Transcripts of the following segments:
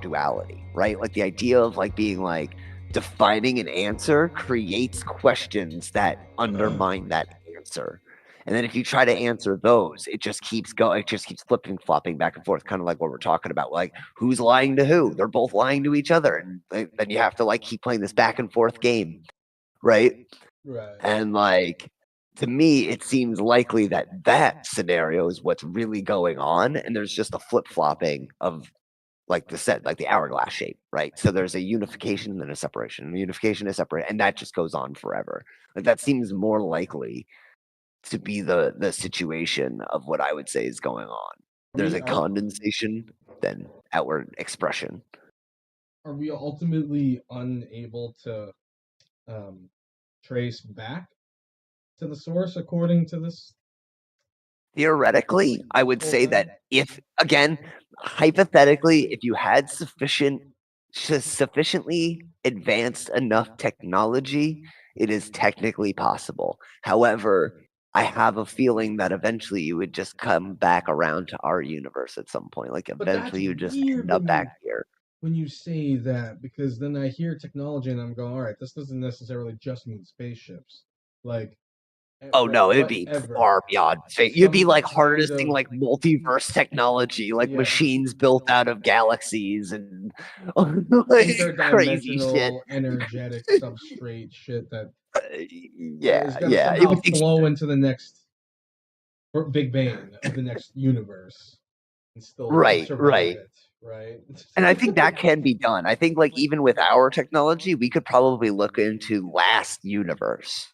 duality, right? Like the idea of like being like defining an answer creates questions that undermine that answer. And then if you try to answer those, it just keeps going, it just keeps flipping, flopping back and forth, kind of like what we're talking about. Like, who's lying to who? They're both lying to each other. And then you have to like keep playing this back and forth game, right? Right. And like, to me, it seems likely that that scenario is what's really going on. And there's just a flip flopping of like the set, like the hourglass shape, right? So there's a unification and then a separation, and unification is separate, and that just goes on forever. Like that seems more likely to be the situation of what I would say is going on. There's We a are condensation, then outward expression. are we ultimately unable to trace back to the source according to this Theoretically, I would whole say thing? that if, again, hypothetically, if you had sufficiently advanced enough technology, it is technically possible. However, I have a feeling that eventually you would just come back around to our universe at some point. Like But that's eventually you just weird end up back here. when you say that, because then I hear technology and I'm going, all right, this doesn't necessarily just mean spaceships. Like Oh no, it'd be whatever. far beyond fate. You'd be Some like kind harnessing of like multiverse technology, like yeah, machines built out of galaxies and like crazy shit. interdimensional energetic substrate shit that is Yeah, going to yeah. It somehow would flow into the next Big Bang of the next universe and still right, survive right. it, right? And I think that can be done. I think like even with our technology, we could probably look into last universe.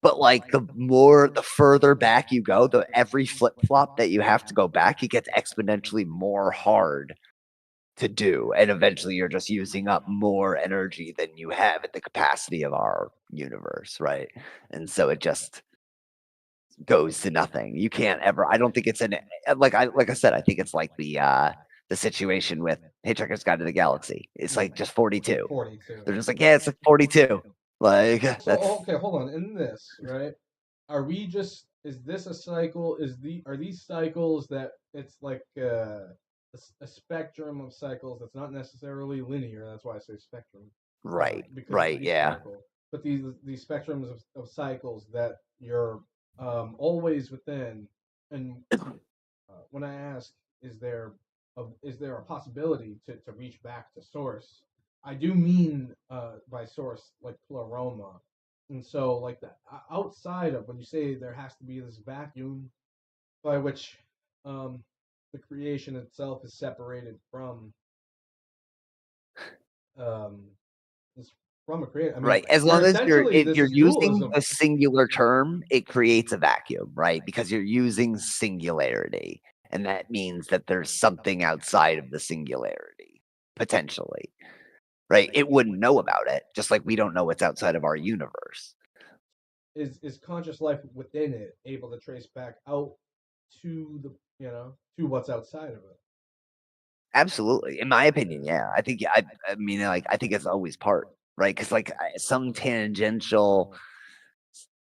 But like the further back you go, the every flip flop that you have to go back, it gets exponentially more hard to do. And eventually you're just using up more energy than you have at the capacity of our universe, right? And so it just goes to nothing. You can't ever, I don't think it's an like I said, I think it's like the situation with Hitchhiker's Guide to the Galaxy. It's like just 42. 42. They're just like, yeah, it's like 42. Like So that's okay, hold on. In this, right? Are we just is this a cycle? Are these cycles that it's like a spectrum of cycles that's not necessarily linear. That's why I say spectrum, right, because it's right, yeah. asymmetrical. But these spectrums of cycles that you're always within. And when I ask, is there is there a possibility to reach back to source? I do mean by source like pleroma, and so like the outside of when you say there has to be this vacuum by which um, the creation itself is separated um, is from a creator. I mean, Right. As you're long as essentially this you're is using dualism. a singular term, it creates a vacuum, right? Because you're using singularity. And that means that there's something outside of the singularity, potentially. Right? It wouldn't know about it, just like we don't know what's outside of our universe. Is conscious life within it able to trace back out to the to what's outside of it? Absolutely. In my opinion, yeah. I mean like I think it's always part, right? Cuz like some tangential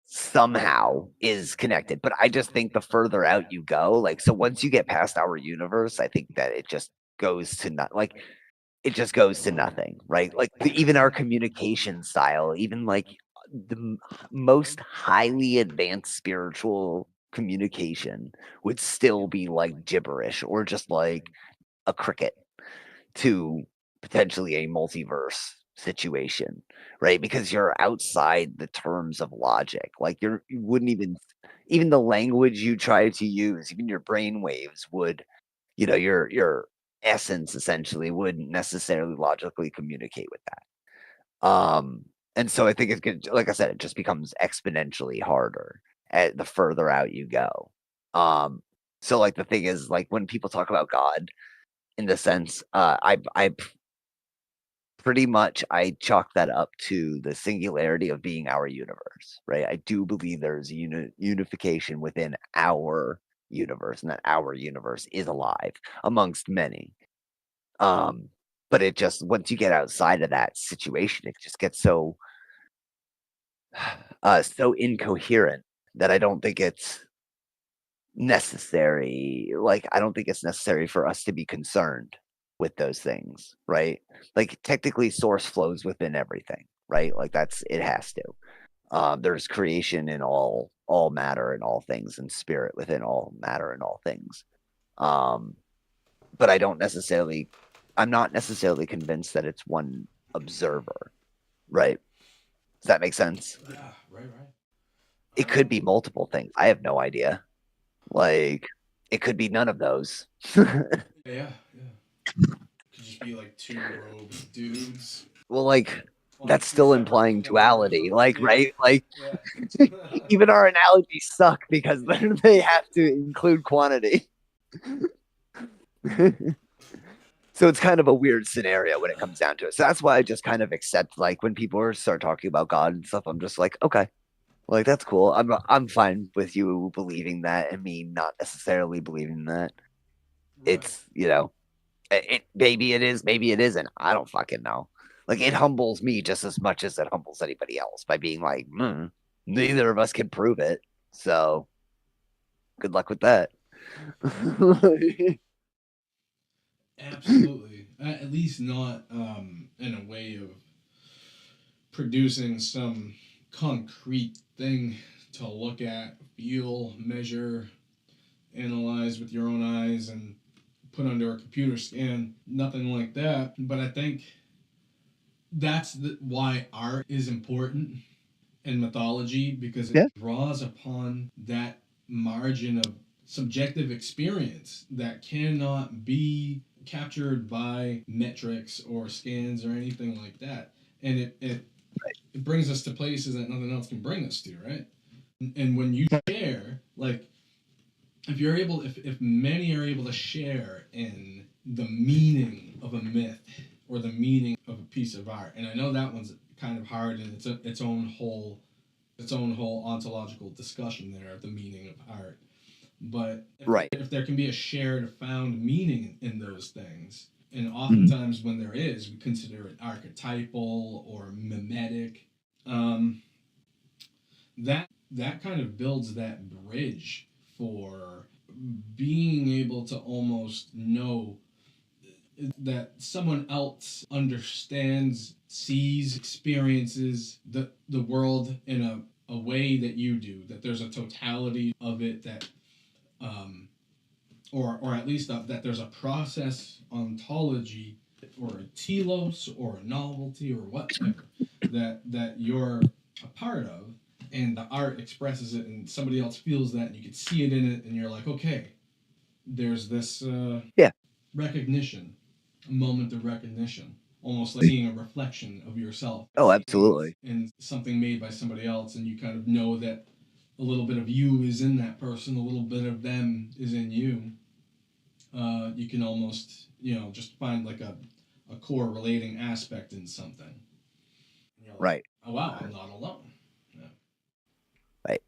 somehow is connected. But I just think the further out you go, like so once you get past our universe, I think that it just goes to not like it just goes to nothing, right? Like even our communication style, even like most highly advanced spiritual communication would still be like gibberish or just like a cricket to potentially a multiverse situation, right? Because you're outside the terms of logic. Like you wouldn't even the language you try to use, even your brain waves would, your essence essentially wouldn't necessarily logically communicate with that. And so I think it's good, like I said, it just becomes exponentially harder at the further out you go. Um, so like the thing is, like when people talk about God, in the sense, I pretty much I chalk that up to the singularity of being our universe, right? I do believe there's unification within our universe, and that our universe is alive amongst many. Um, but it just once you get outside of that situation, it just gets so incoherent that I don't think it's necessary. Like I don't think it's necessary for us to be concerned. with those things, right? Like technically source flows within everything, right? Like that's it has to. There's creation in all matter and all things, and spirit within all matter and all things. Um, but I'm not necessarily convinced that it's one observer, right? Does that make sense? Yeah, right, right. It could be multiple things. I have no idea. Like, it could be none of those. Yeah, yeah. Could just be like two robed dudes Well, like, On that's two still separate implying floors. duality, like, Yeah, right? Like, yeah. even our analogies suck because they have to include quantity. So it's kind of a weird scenario when it comes down to it. So that's why I just kind of accept, like, when people start talking about God and stuff, I'm just like, okay, like that's cool. I'm fine with you believing that and me not necessarily believing that. Right. It's maybe it is, maybe it isn't. I don't fucking know. Like it humbles me just as much as it humbles anybody else by being like, neither of us can prove it. So good luck with that. Absolutely. At least not in a way of producing some concrete thing to look at, feel, measure, analyze with your own eyes, and put under a computer scan. Nothing like that. But I think why art is important in mythology, because it Yeah. draws upon that margin of subjective experience that cannot be captured by metrics or scans or anything like that. And it brings us to places that nothing else can bring us to, right? And when you share, like, if many are able to share in the meaning of a myth or the meaning of a piece of art, and I know that one's kind of hard in its own whole ontological discussion there of the meaning of art. But Right. if there can be a shared found meaning in those things, and Mhm. oftentimes when there is, we consider it archetypal or mimetic. Um, that kind of builds that bridge for being able to almost know that someone else understands, sees, experiences the world in a way that you do, that there's a totality of it that or at least that there's a process ontology or a telos or a novelty or whatever that you're a part of, and the art expresses it and somebody else feels that and you can see it in it and you're like, okay, there's this Yeah. recognition, a moment of recognition, almost like seeing a reflection of yourself Oh, absolutely. in something made by somebody else, and you kind of know that a little bit of you is in that person, a little bit of them is in you. You can almost, just find like a core relating aspect in something. And you're like, Right. oh wow, I'm not alone. Yeah. Right.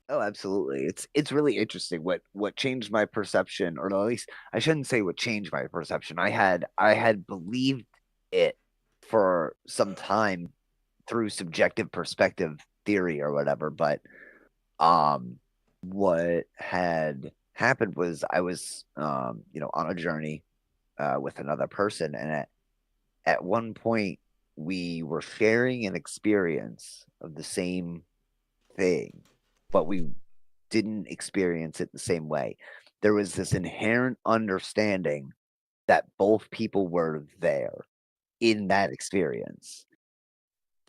Oh, absolutely. It's really interesting what changed my perception, or at least I shouldn't say what changed my perception. I had believed it for some time through subjective perspective theory or whatever, but um what had happened was I was on a journey with another person, and at one point we were sharing an experience of the same thing, but we didn't experience it the same way. There was this inherent understanding that both people were there in that experience.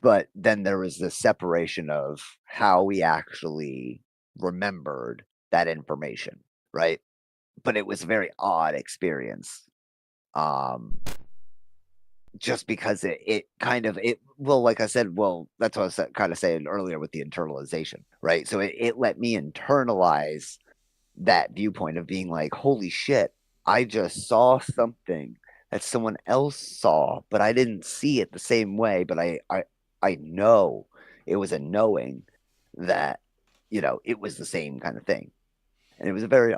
But then there was this separation of how we actually remembered that information, right? But it was a very odd experience. Um, just because it kind of it well, like I said, well, that's what I was kind of saying earlier with the internalization, right? So it let me internalize that viewpoint of being like, holy shit, I just saw something that someone else saw, but I didn't see it the same way. But I know it was a knowing that, it was the same kind of thing. And it was a very,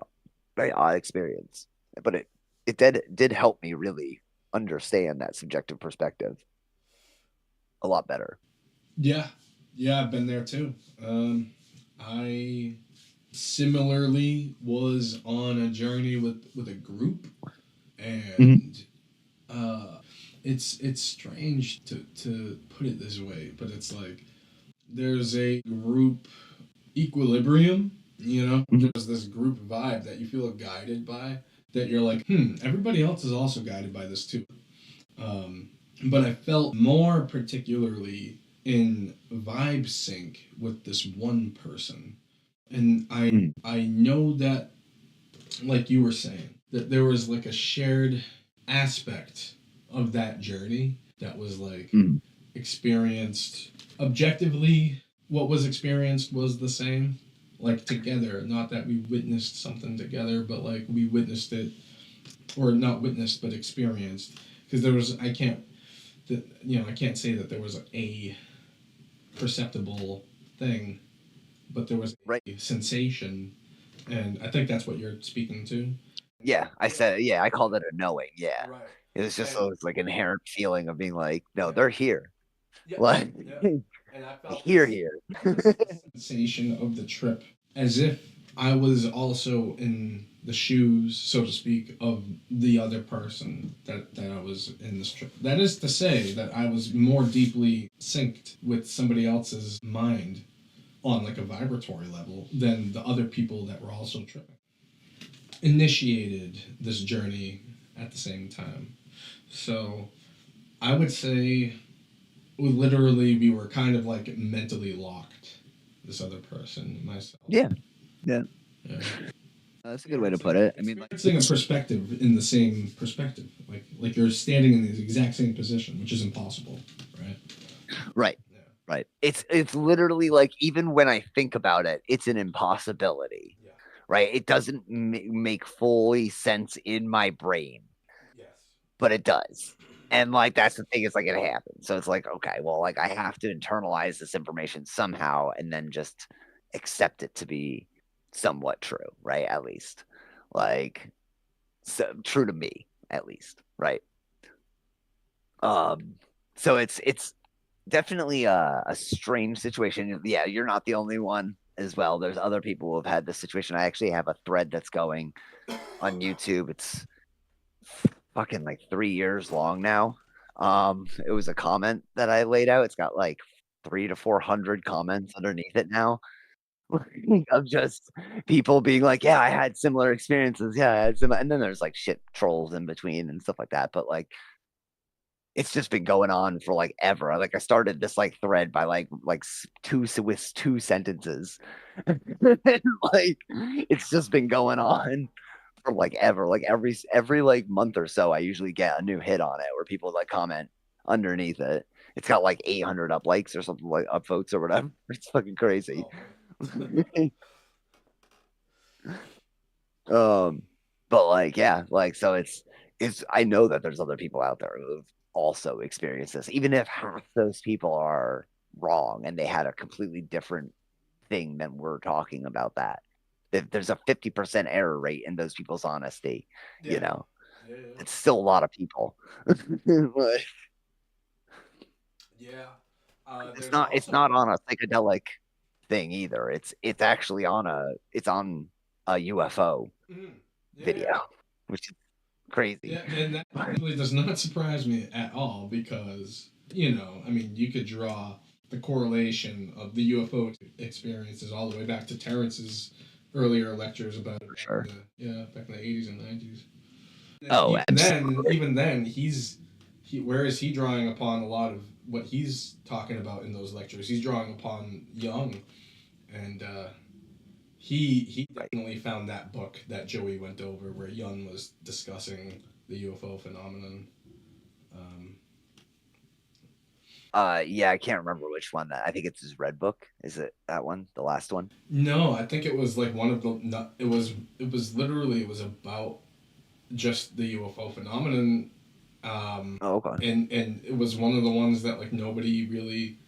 very odd experience. But it did help me really understand that subjective perspective a lot better. Yeah, yeah, I've been there too. I similarly was on a journey with a group, Mhm. and It's strange to put it this way, but it's like there's a group equilibrium, you know? There's this group vibe that you feel guided by, that you're like, everybody else is also guided by this too. But I felt more particularly in vibe sync with this one person. And I know that, like you were saying, that there was like a shared aspect of that journey that was like experienced objectively. What was experienced was the same, like together. Not that we witnessed something together, but like we witnessed it, or not witnessed but experienced. Because there was, I can't say that there was a perceptible thing, but there was a sensation, and I think that's what you're speaking to. Yeah, I called it a knowing. Yeah, right. It was just this like inherent feeling of being like, no, they're here. Yeah, like, and I felt here. The sensation of the trip, as if I was also in the shoes, so to speak, of the other person that I was in this trip. That is to say that I was more deeply synced with somebody else's mind on like a vibratory level than the other people that were also tripping. Initiated this journey at the same time. So I would say we were kind of like mentally locked, this other person and myself. Yeah. That's a good way to put it. I mean, like, seeing a perspective in the same perspective, like you're standing in the exact same position, which is impossible, right? Right. Yeah. Right. It's literally like, even when I think about it, it's an impossibility. Yeah. Right. It doesn't make fully sense in my brain. Yes. But it does. And like, that's the thing, it's like it happens. So it's like, okay, well, like I have to internalize this information somehow and then just accept it to be somewhat true, right? At least, like, so true to me, at least, right? So it's definitely a strange situation. Yeah, you're not the only one as well. There's other people who have had this situation. I actually have a thread that's going on YouTube. It's fucking like 3 years long now. It was a comment that I laid out. It's got like 300 to 400 comments underneath it now. Of just people being like, yeah, I had similar experiences. Yeah, I had similar, and then there's like shit trolls in between and stuff like that. But like, it's just been going on for like ever. Like, I started this like thread by like two sentences. Like, it's just been going on for like ever. Like every like month or so, I usually get a new hit on it where people like comment underneath it. It's got like 800 up likes or something, like up votes or whatever. It's fucking crazy. But like, yeah, like, so it's I know that there's other people out there who've also experienced this, even if half those people are wrong and they had a completely different thing than we're talking about. That if there's a 50% error rate in those people's honesty, you know, it's still a lot of people. But, it's not on a psychedelic thing either. It's actually on a UFO video, which is crazy. Yeah, and that really does not surprise me at all, because I mean, you could draw the correlation of the UFO experiences all the way back to Terrence's earlier lectures about it. Sure. Back in the 80s and 90s. Oh, even then, where is he drawing upon a lot of what he's talking about in those lectures? He's drawing upon Jung, and he definitely found that book that Joey went over where Jung was discussing the UFO phenomenon. Yeah, I can't remember which one. I think it's his red book. Is it that one, the last one? No, I think it was like one of the. It was about just the UFO phenomenon. Okay. And it was one of the ones that like nobody really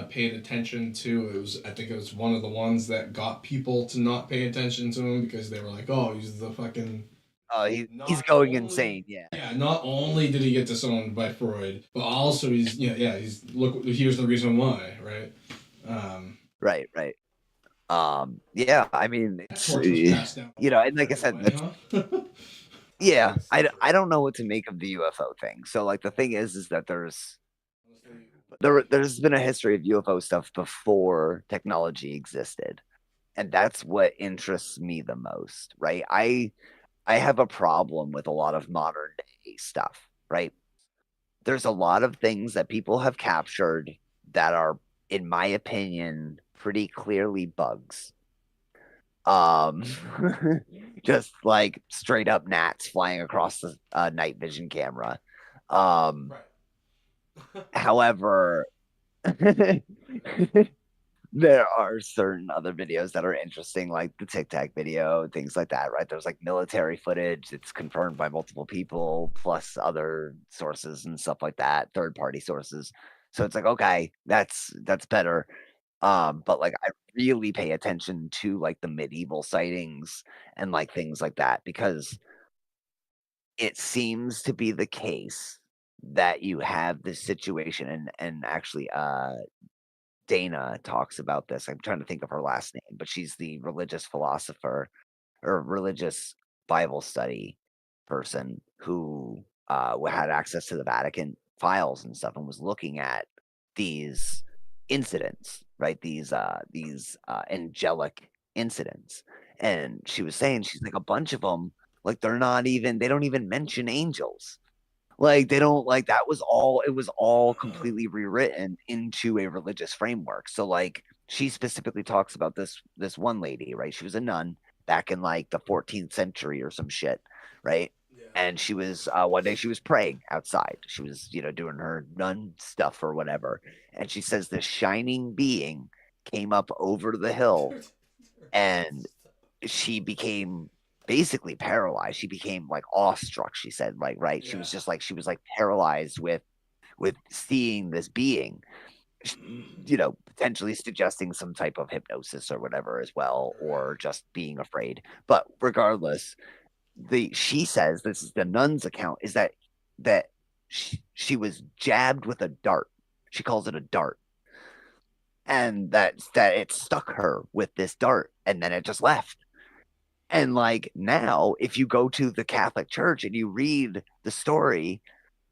paid attention to. I think it was one of the ones that got people to not pay attention to him, because they were like, oh, he's the fucking. He's going insane. Yeah. Yeah. Not only did he get disowned by Freud, but also he's look. Here's the reason why, right? Right. Yeah. I mean, it's, and like I said, Yeah, Yes, I true. don't know what to make of the UFO thing. So like the thing is that Honestly, there's been a history of UFO stuff before technology existed, and that's what interests me the most, right? I have a problem with a lot of modern day stuff, right? There's a lot of things that people have captured that are, in my opinion, pretty clearly bugs. Um, just like straight up gnats flying across the night vision camera. Um, right. however, there are certain other videos that are interesting, like the Tic Tac video, things like that, right? There's like military footage that's confirmed by multiple people, plus other sources and stuff like that, third party sources. So it's like, okay, that's better. But like I really pay attention to like the medieval sightings and like things like that because it seems to be the case that you have this situation and actually Dana talks about this. I'm trying to think of her last name, but she's the religious philosopher or religious Bible study person who had access to the Vatican files and stuff and was looking at these incidents, right? These angelic incidents, and she was saying she's like a bunch of them, like they don't even mention angels, like, they don't like that was all it was all completely rewritten into a religious framework. So, like, she specifically talks about this one lady, right? She was a nun back in like the 14th century or some shit, right? Yeah. And she was one day she was praying outside. She was, doing her nun stuff or whatever. And she says this shining being came up over the hill and she became basically paralyzed. She became like awestruck. She said, like, right. She Yeah. was just like she was like paralyzed with seeing this being, potentially suggesting some type of hypnosis or whatever as well, or Right. just being afraid. But regardless, the she says this is the nun's account is that she was jabbed with a dart. She calls it a dart, and that it stuck her with this dart, and then it just left. And like now, if you go to the Catholic Church and you read the story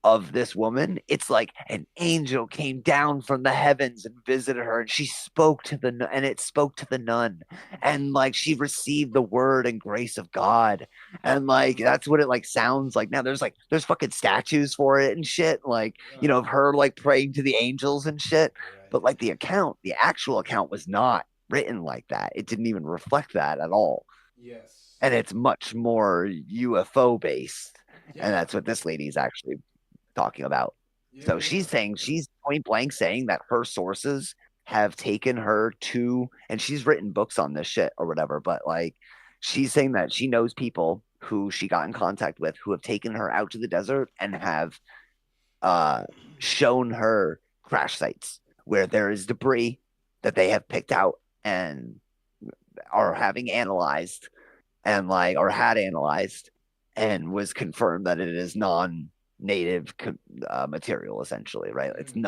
of this woman, it's like an angel came down from the heavens and visited her, and she spoke to and it spoke to the nun, and like she received the word and grace of God, and like that's what it like sounds like. Now there's fucking statues for it and shit, like of her like praying to the angels and shit, but Right. like the actual account was not written like that. It didn't even reflect that at all, Yes. and it's much more UFO based. And Yeah. that's what this lady's actually talking about. Yeah. So Yeah. she's point blank saying that her sources have taken her to, and she's written books on this shit or whatever, but like she's saying that she knows people who she got in contact with who have taken her out to the desert and have uh, shown her crash sites where there is debris that they have picked out and are having analyzed and like or had analyzed and was confirmed that it is non-native material essentially, right? It's Mm.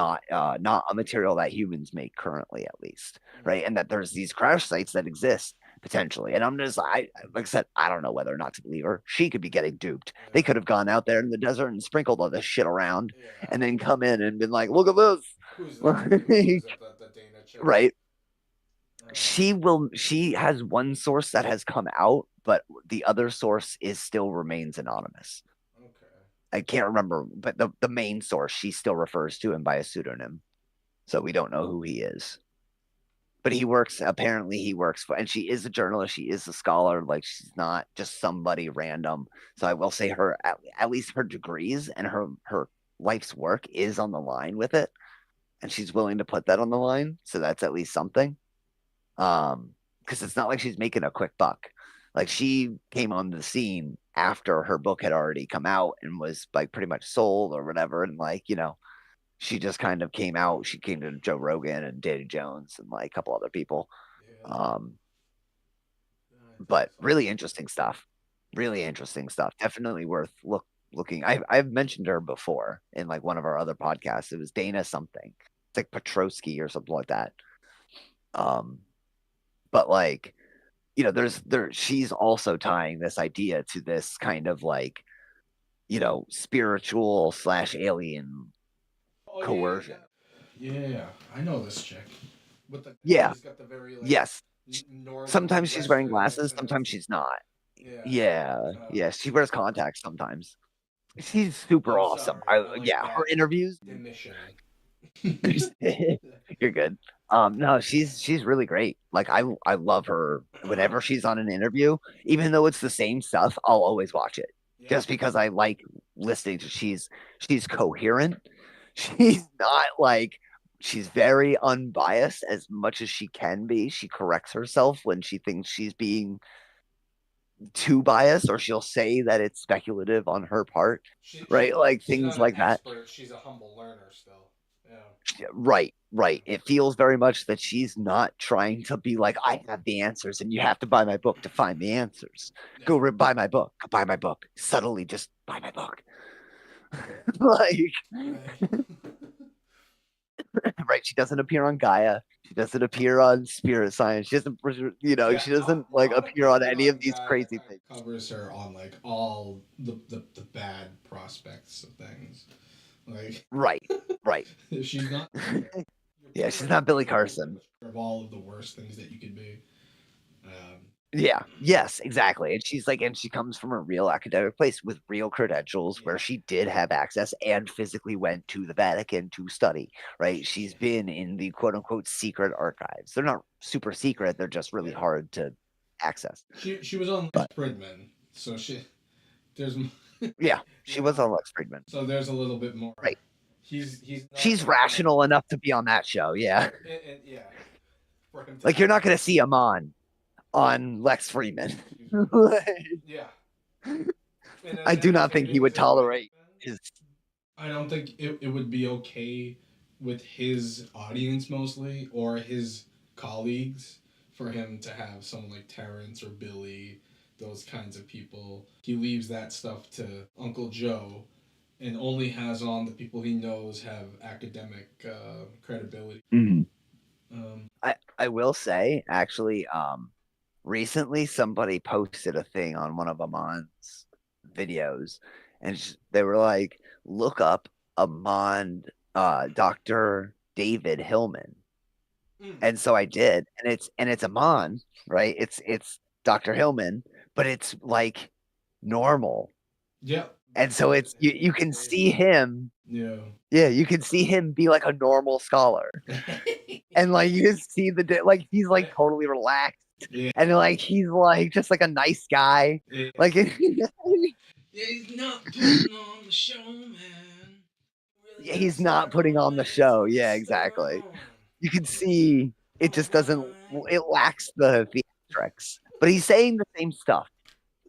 not a material that humans make currently, at least, right? And that there's these crash sites that exist potentially, and I'm just I like I said, I don't know whether or not to believe her. She could be getting duped. They could have gone out there in the desert and sprinkled all this shit around Yeah. and then come in and been like, look at Who's that? Who is it? The Dana chick. right. Uh, She has one source that has come out, but the other source is still remains anonymous. okay. I can't remember, but the main source, she still refers to him by a pseudonym, so we don't know who he is. But apparently he works for, and she is a journalist, she is a scholar, like she's not just somebody random. So I will say at least her degrees and her life's work is on the line with it, and she's willing to put that on the line. So that's at least something. Because it's not like she's making a quick buck. Like she came on the scene after her book had already come out and was like pretty much sold or whatever, and like she just kind of came out. She came to Joe Rogan and Danny Jones and like a couple other people. Yeah. Um, I think but it's really awesome. interesting stuff. Really Yeah. interesting stuff. Definitely worth looking. I've mentioned her before in like one of our other podcasts. It was Dana something. It's like Petrosky or something like that. Um, but like she's also tying this idea to this kind of like, spiritual slash alien Oh coercion. yeah. I know this chick. With the Yeah. she's got the very like Yes. northern Sometimes she's wearing western glasses, accent. sometimes she's not. Yeah. Yeah. Yeah. She wears contacts sometimes. She's super I'm awesome. sorry. I I like Yeah, her that interviews. emission. You're good. No, she's really great. Like I love her whenever she's on an interview, even though it's the same stuff, I'll always watch it. Yeah. Just because I like listening to she's coherent. She's not like she's very unbiased as much as she can be. She corrects herself when she thinks she's being too biased, or she'll say that it's speculative on her part, right? Like She's things not an like that. expert. She's a humble learner still. Yeah. Right, right. It feels very much that she's not trying to be like, I have the answers and you have to buy my book to find the answers. Yeah. Buy my book. Go buy my book. Subtly just buy my book. Like, Right. right. She doesn't appear on Gaia. She doesn't appear on Spirit Science. She doesn't, Yeah, she doesn't like not appear on appearing any of on these Gaia crazy kind things. of covers her on like all the bad prospects of things. Like Right, right. if she's not Yeah, she's not Billy Carson. of all of the worst things that you could be. Um, Yeah, yes, exactly. And she comes from a real academic place with real credentials where she did have access and physically went to the Vatican to study, right? She's been in the quote unquote secret archives. They're not super secret, they're just really hard to access. she was on But Fridman, so there's yeah, she was on Lex Friedman. so there's a little bit more. Right. He's not She's rational enough to be on that show, yeah. and yeah. For him to Like you're not gonna see Ammon on Lex Friedman. yeah. I do not think he would tolerate his. I don't think it would be okay with his audience mostly or his colleagues for him to have someone like Terrence or Billy, those kinds of people. He leaves that stuff to Uncle Joe and only has on the people he knows have academic credibility. Mhm. I will say actually, recently somebody posted a thing on one of Amon's videos, and they were like, "Look up Amon, Dr. David Hillman," and so I did, and it's Amon, right? It's Dr. Hillman, but it's like normal, Yeah. and so it's you can see him. Yeah. Yeah, you can see him be like a normal scholar. And like you can see like he's like totally relaxed. Yeah. And like he's like just like a nice guy. Yeah. Like Yeah, he's not putting on the show, man. Really he's not putting on the show. Yeah, exactly. You can see it just doesn't it lacks the theatrics. But he's saying the same stuff.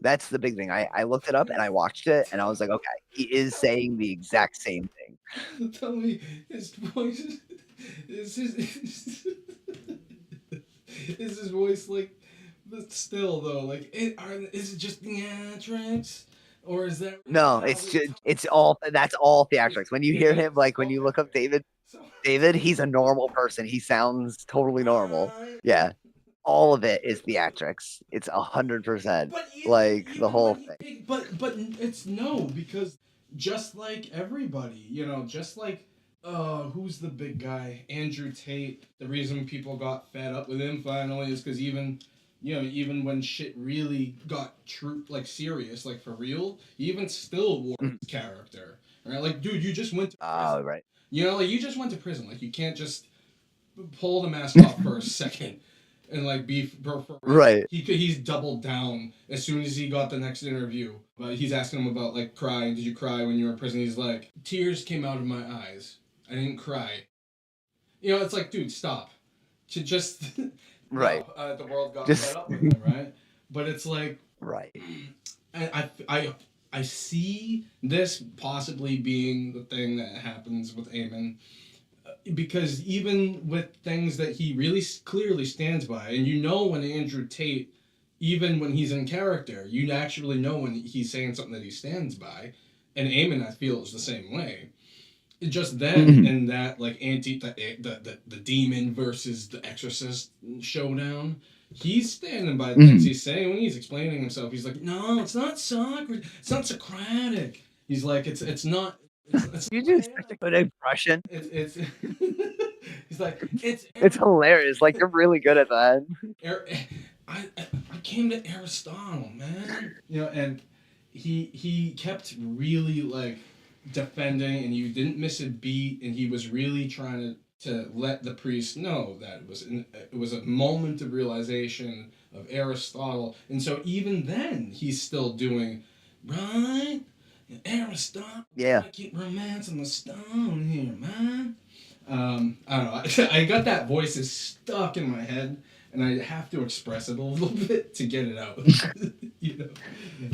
That's the big thing. I looked it up and I watched it and I was like, okay, he is saying the exact same thing. Tell me his voice is his is his voice like but still though like is it just theatrics or is that No, it's all that's all theatrics. When you hear him, like when you look up David, he's a normal person. He sounds totally normal. Yeah. All of it is theatrics. It's 100%. Like the whole thing. But it's no because just like everybody, just like who's the big guy? Andrew Tate. The reason people got fed up with him finally is because even when shit really got true, like serious, like for real, he even still wore his character. Right? Like, dude, you just went to prison. Oh, right. Like you just went to prison. Like you can't just pull the mask off for a second and like be right. He's doubled down as soon as he got the next interview. But he's asking him about like crying. Did you cry when you were in prison? He's like, tears came out of my eyes. I didn't cry. It's like, dude, stop. To just right. No, the world got fed up with him, right? But it's like right. I see this possibly being the thing that happens with Ammon. Because even with things that he really clearly stands by, and when Andrew Tate, even when he's in character, you actually know when he's saying something that he stands by, and Ammon, I feel, is the same way. Just then, and that like the demon versus the exorcist showdown, he's standing by the things he's saying when he's explaining himself. He's like, no, it's not Socrates. It's not Socratic. He's like, it's not. It's You not do him. such a good impression. It's he's like, It's hilarious. Like you're really good at that. I came to Aristotle, man. You know, and he kept really like defending, and you didn't miss a beat, and he was really trying to let the priest know that it was a moment of realization of Aristotle, and so even then he's still doing right. Aristotle, Yeah. keep romance on the stone here, man. I don't know. I got that voice is stuck in my head, and I have to express it a little bit to get it out. You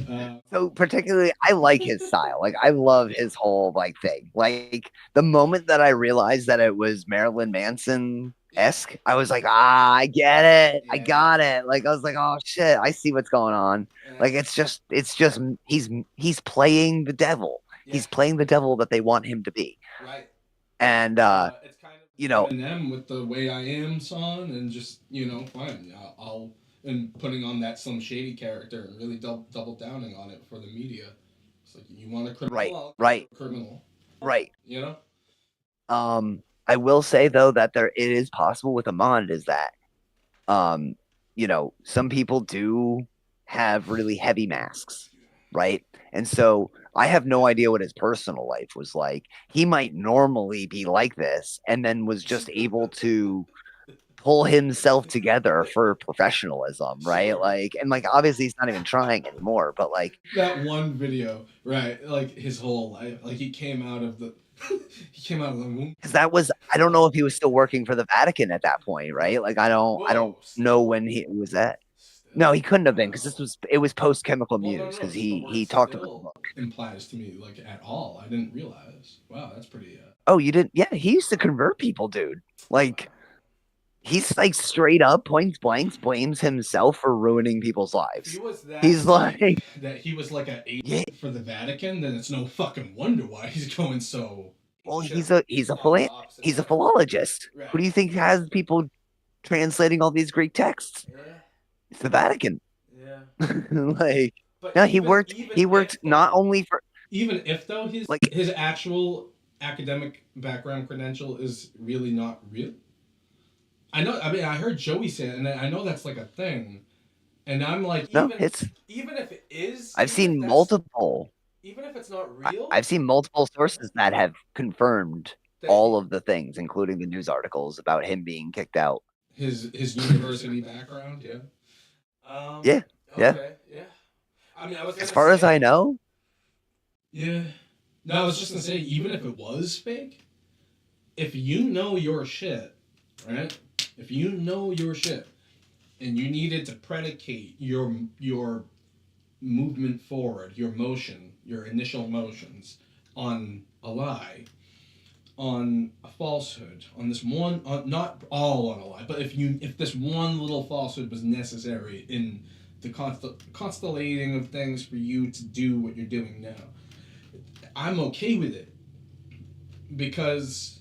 know. So particularly, I like his style. Like I love his whole like thing. Like the moment that I realized that it was Marilyn Manson esque, I was like, I get it. I got it. Like I was like, oh shit, I see what's going on. Like it's just he's playing the devil. He's playing the devil that they want him to be. Right. And It's kind of you know, Eminem with the "Way I Am" song, and just fine. I'll and putting on that Slim Shady character and really double downing on it for the media. It's like you want a criminal, right, criminal, right. you know. I will say though that it is possible with Ammon is that some people do have really heavy masks, right? And so I have no idea what his personal life was like. He might normally be like this and then was just able to pull himself together for professionalism, right? Sure. Like, and like obviously he's not even trying anymore, but like that one video, right? Like his whole life, like he came out of the womb. because I don't know if he was still working for the Vatican at that point, right? Like I don't know when he was at. No, he couldn't have been because it was post Chemical Muse because he talked about the book. Implies to me like at all. I didn't realize. Wow, that's pretty. Oh, you didn't? Yeah, he used to convert people, dude. Like he's like straight up points blanks blames himself for ruining people's lives. If he was that he's like that he was like an agent for the Vatican, then it's no fucking wonder why he's going so. Well, he's a philologist. Right. Who do you think has people translating all these Greek texts? Yeah. It's the Vatican. Yeah. Like, but no, he worked not only for. Even if though his actual academic background credential is really not real. I know. I mean, I heard Joey say it, and I know that's like a thing. And I'm like, even if it is, I've seen multiple. Even if it's not real, I've seen multiple sources that have confirmed all of the things, including the news articles about him being kicked out. His university background, yeah. Yeah. Okay, yeah. I mean, as far as I know. Yeah. No, I was just gonna say, even if it was fake, if you know your shit, right? If you know your shit, and you needed to predicate your movement forward, your motion, your initial motions on a lie, on a falsehood, on this one, not all on a lie, but if this one little falsehood was necessary in the constellating of things for you to do what you're doing now, I'm okay with it, because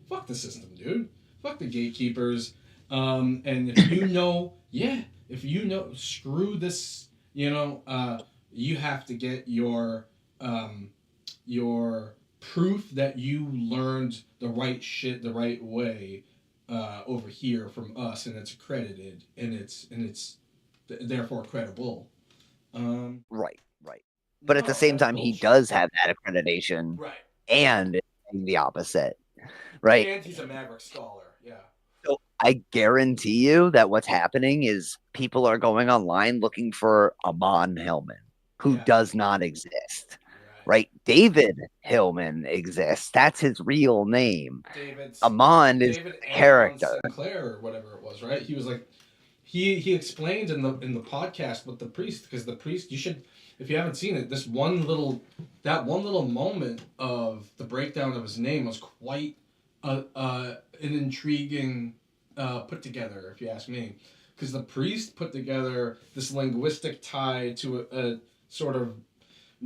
fuck the system, dude. Fuck the gatekeepers. And if you know, screw this, you have to get your proof that you learned the right shit the right way over here from us, and it's accredited, and it's therefore credible. Right. But at the same time, he does have that accreditation, right? And the opposite, right? And he's a Maverick scholar, yeah. So I guarantee you that what's happening is people are going online looking for Ammon Hillman, who does not exist. Right? David Hillman exists. That's his real name. Ammon is a character. Sinclair or whatever it was, right? He was like, he explained in the podcast with the priest, because the priest, you should, if you haven't seen it, that one little moment of the breakdown of his name was quite an intriguing put together, if you ask me, because the priest put together this linguistic tie to a sort of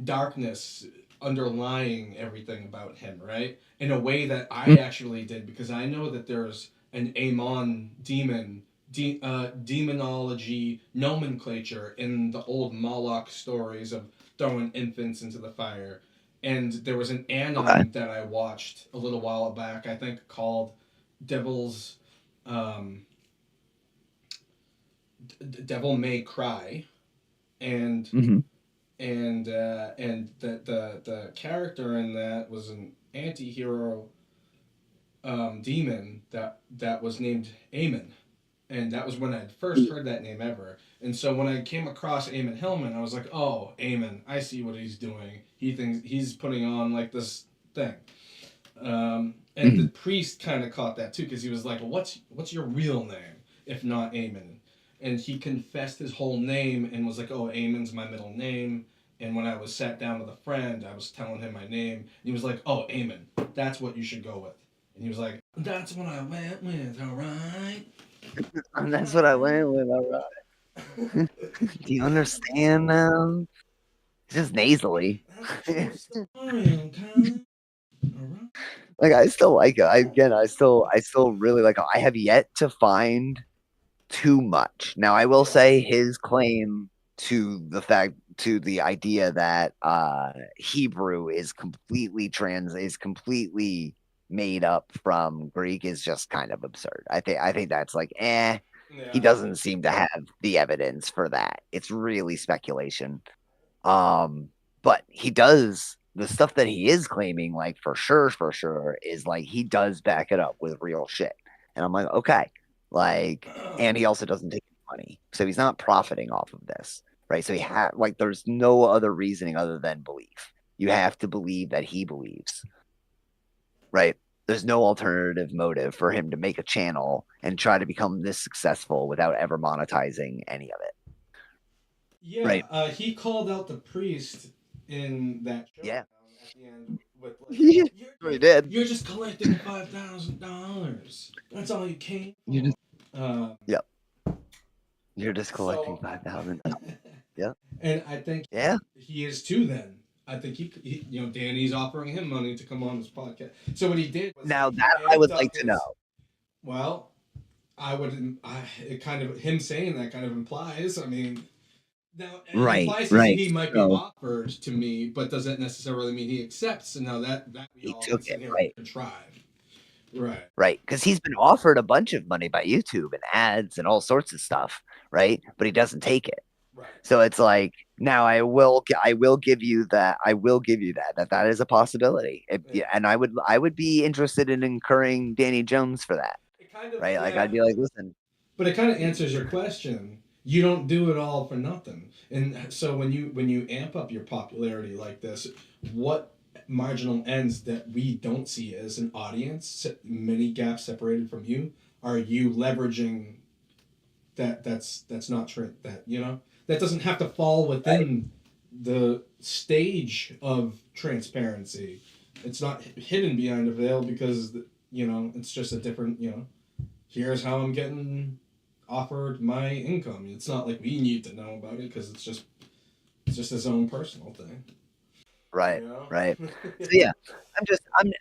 darkness underlying everything about him, right? In a way that I actually did, because I know that there's an Ammon demon demonology nomenclature in the old Moloch stories of throwing infants into the fire. And there was an Okay. anon that I watched a little while back, I think called Devil's um, Devil May Cry, and Hmm. the character in that was an anti-hero demon that was named Ammon, and that was when I first heard that name ever. And so when I came across Ammon Hillman, I was like, "Oh, Ammon, I see what he's doing. He thinks he's putting on like this thing." And the Hmm. priest kind of caught that too, because he was like, well, "What's your real name, if not Ammon?" And he confessed his whole name and was like, "Oh, Ammon's my middle name." And when I was sat down with a friend, I was telling him my name, and he was like, "Oh, Ammon, that's what you should go with." And he was like, "That's what I went with, all right." And that's what I went with. All right. Do you understand now? It's just nasally. That's a true story, okay? All right. Like I still like it. I still really like it. I have yet to find too much. Now I will Yeah. say his claim to the idea that Hebrew is completely made up from Greek is just kind of absurd. I think that's like he Yeah. doesn't seem to have the evidence for that. It's really speculation. Um, but he does the stuff that he is claiming, like for sure, is like he does back it up with real shit. And I'm like, okay, like, and he also doesn't take money, so he's not profiting off of this, right? So he had like, there's no other reasoning other than belief. You have to believe that he believes, right? There's no alternative motive for him to make a channel and try to become this successful without ever monetizing any of it, Yeah, right? he called out the priest in that Yeah, showdown at the end with like, he you're, did. you're just collecting $5,000. That's all you came You for." just, yep. You're just collecting So, 5,000. Yep. and I think Yeah. he is too. Then I think Danny's offering him money to come on his podcast. So what he did was Now he that I amped would up like to know. his. Well, I would. It kind of him saying that kind of implies. I mean, now it Right, implies right. he might be So offered to me, but doesn't necessarily mean he accepts. And now that we he all took can sit it. here and Right, contrive. Right. right. Because he's been offered a bunch of money by YouTube and ads and all sorts of stuff, right? But he doesn't take it. Right. So it's like now I will give you that. I will give you that is a possibility. Yeah. And I would be interested in incurring Danny Jones for that, It kind of right? Like yeah. I'd be like, listen, But it kind of answers your question. You don't do it all for nothing. And so when you amp up your popularity like this, what marginal ends that we don't see as an audience, many gaps separated from you, are you leveraging that's not true, that that doesn't have to fall right, within the stage of transparency. It's not hidden behind a veil because it's just a different here's how I'm getting offered my income. It's not like we need to know about it because it's just his own personal thing. right, You know? right. So yeah,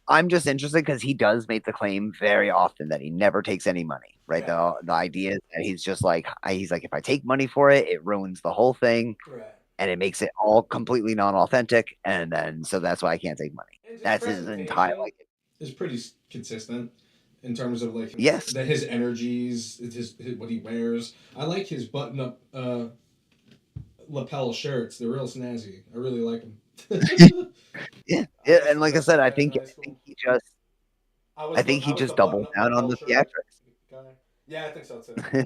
I'm just interested because he does make the claim very often that he never takes any money, right? Yeah. The idea is that he's just like he's like, if I take money for it, it ruins the whole thing Right. and it makes it all completely non-authentic, and then so that's why I can't take money. And his That's his entire presentation like. is pretty consistent in terms of like Yes. his energies, his what he wears. I like his button up lapel shirts. They're real snazzy. I really like them. Yeah, I yeah, used and to like I dress said, like that in high school. I think I he was the just button doubled up down on lapel the shirt theatrics. guy. Yeah, I think so too.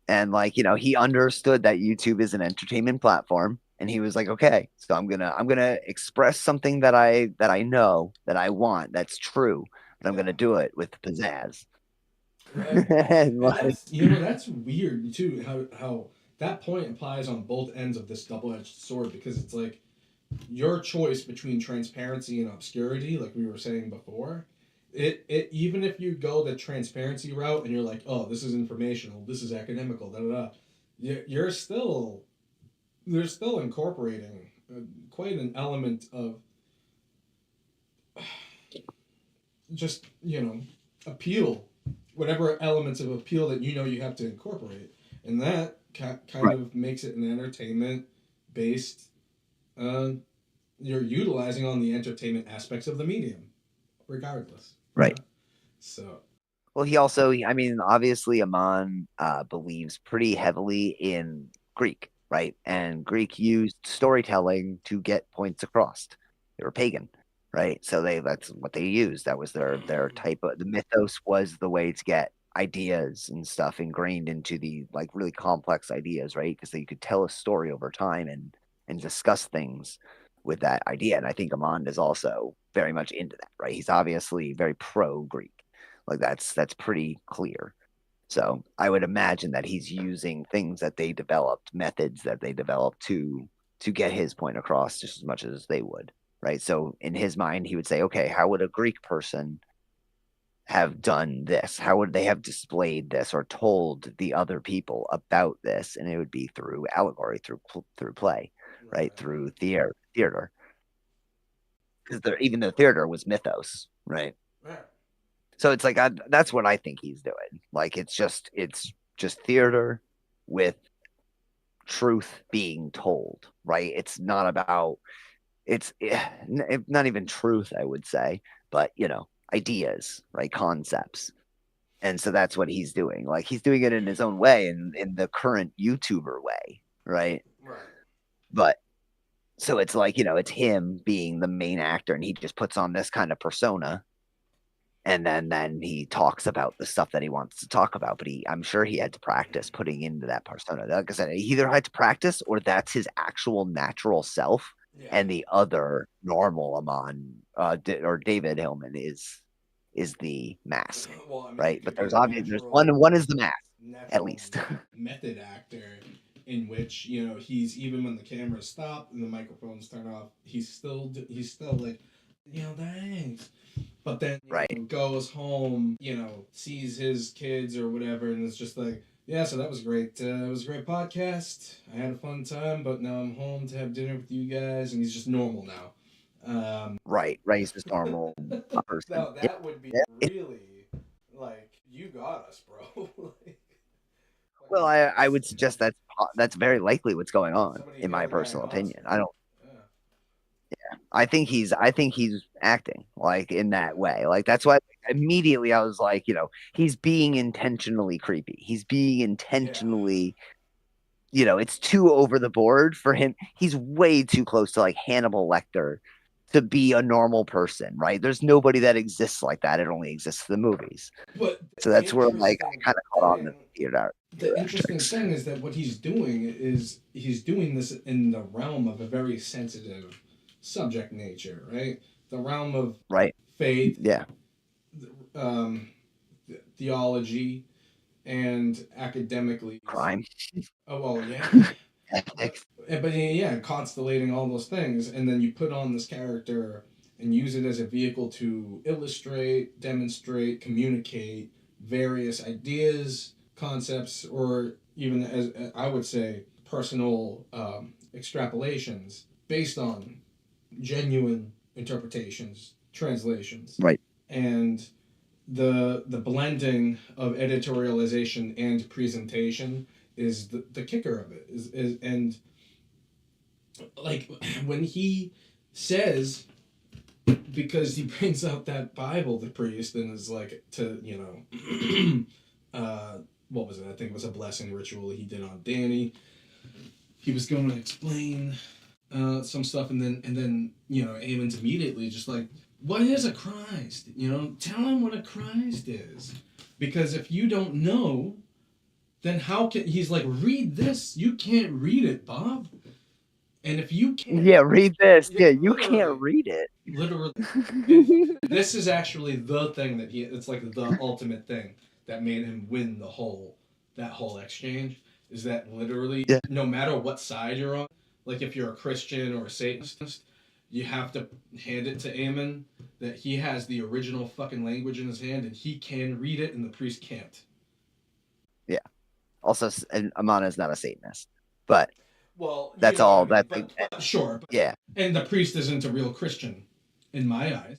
And like, he understood that YouTube is an entertainment platform, and he was like, okay, so I'm gonna express something that I know that I want, that's true, but I'm Yeah. gonna do it with pizzazz. Right. And And like, that's weird too. How that point applies on both ends of this double edged sword because it's like your choice between transparency and obscurity, like we were saying before. It even if you go the transparency route and you're like, oh, this is informational, this is academical, da da da, you're still incorporating quite an element of just appeal whatever elements of appeal that you have to incorporate, and that kind Right. of makes it an entertainment based. You're utilizing on the entertainment aspects of the medium, regardless. Right. So. Well, he also, I mean, obviously, Ammon believes pretty heavily in Greek, right? And Greek used storytelling to get points across. They were pagan, right? So that's what they used. That was their type of the mythos was the way to get ideas and stuff ingrained into the like really complex ideas, right? Because you could tell a story over time and discuss things with that idea. And I think Ammon is also very much into that, right? He's obviously very pro Greek. Like that's pretty clear. So I would imagine that he's using things that they developed, methods that they developed to get his point across just as much as they would, right? So in his mind, he would say, okay, how would a Greek person have done this? How would they have displayed this or told the other people about this? And it would be through allegory, through play, right? Through theater, because even the theater was mythos, right? Right. So it's like that's what I think he's doing. Like it's just theater with truth being told, right? It's not about it's not even truth, I would say, but ideas, right? Concepts. And so that's what he's doing. Like he's doing it in his own way, in the current YouTuber way, right? Right. But so it's like, it's him being the main actor and he just puts on this kind of persona and then he talks about the stuff that he wants to talk about. But I'm sure he had to practice putting into that persona. Like I said, he either had to practice or that's his actual natural self, Yeah. and the other normal Ammon or David Hillman is the mask, Well, I mean, right? But there's natural, one is the mask at natural least. method actor in which he's, even when the cameras stop and the microphones turn off, he's still like, thanks. But then Right. goes home, sees his kids or whatever, and it's just like, yeah, so that was great. It was a great podcast. I had a fun time, but now I'm home to have dinner with you guys, and he's just normal now. Right. He's just normal person. Now that would be really like, you got us, bro. Well, I would suggest that's very likely what's going on, in my personal opinion. I don't. Yeah, I think he's acting like in that way. Like that's why immediately I was like, he's being intentionally creepy. He's being intentionally, it's too over the board for him. He's way too close to like Hannibal Lecter to be a normal person, right? There's nobody that exists like that. It only exists in the movies. But So that's where like I kind of caught on the theater. The interesting thing is that what he's doing is he's doing this in the realm of a very sensitive subject nature, right? The realm of faith, yeah, theology, and academically crime. Oh well, yeah. But yeah, constellating all those things, and then you put on this character and use it as a vehicle to illustrate, demonstrate, communicate various ideas, concepts, or even, as I would say, personal extrapolations based on genuine interpretations, translations, right? And the blending of editorialization and presentation is the kicker of it. Is and like when he says, because he brings out that Bible, the priest, and is like, to what was it? I think it was a blessing ritual he did on Danny. He was going to explain some stuff, and then Ammon's immediately just like, what is a Christ? Tell him what a Christ is, because if you don't know, then how can he's like, read this? You can't read it, Bob. And if you can't, read this. Yeah, you can't read it. Literally, this is actually the thing that it's like the ultimate thing that made him win that whole exchange. Is that literally, no matter what side you're on, like if you're a Christian or a Satanist, you have to hand it to Ammon that he has the original fucking language in his hand and he can read it and the priest can't. Yeah. Also, and Ammon is not a Satanist, but well, that's all. But, sure. But, yeah. And the priest isn't a real Christian in my eyes.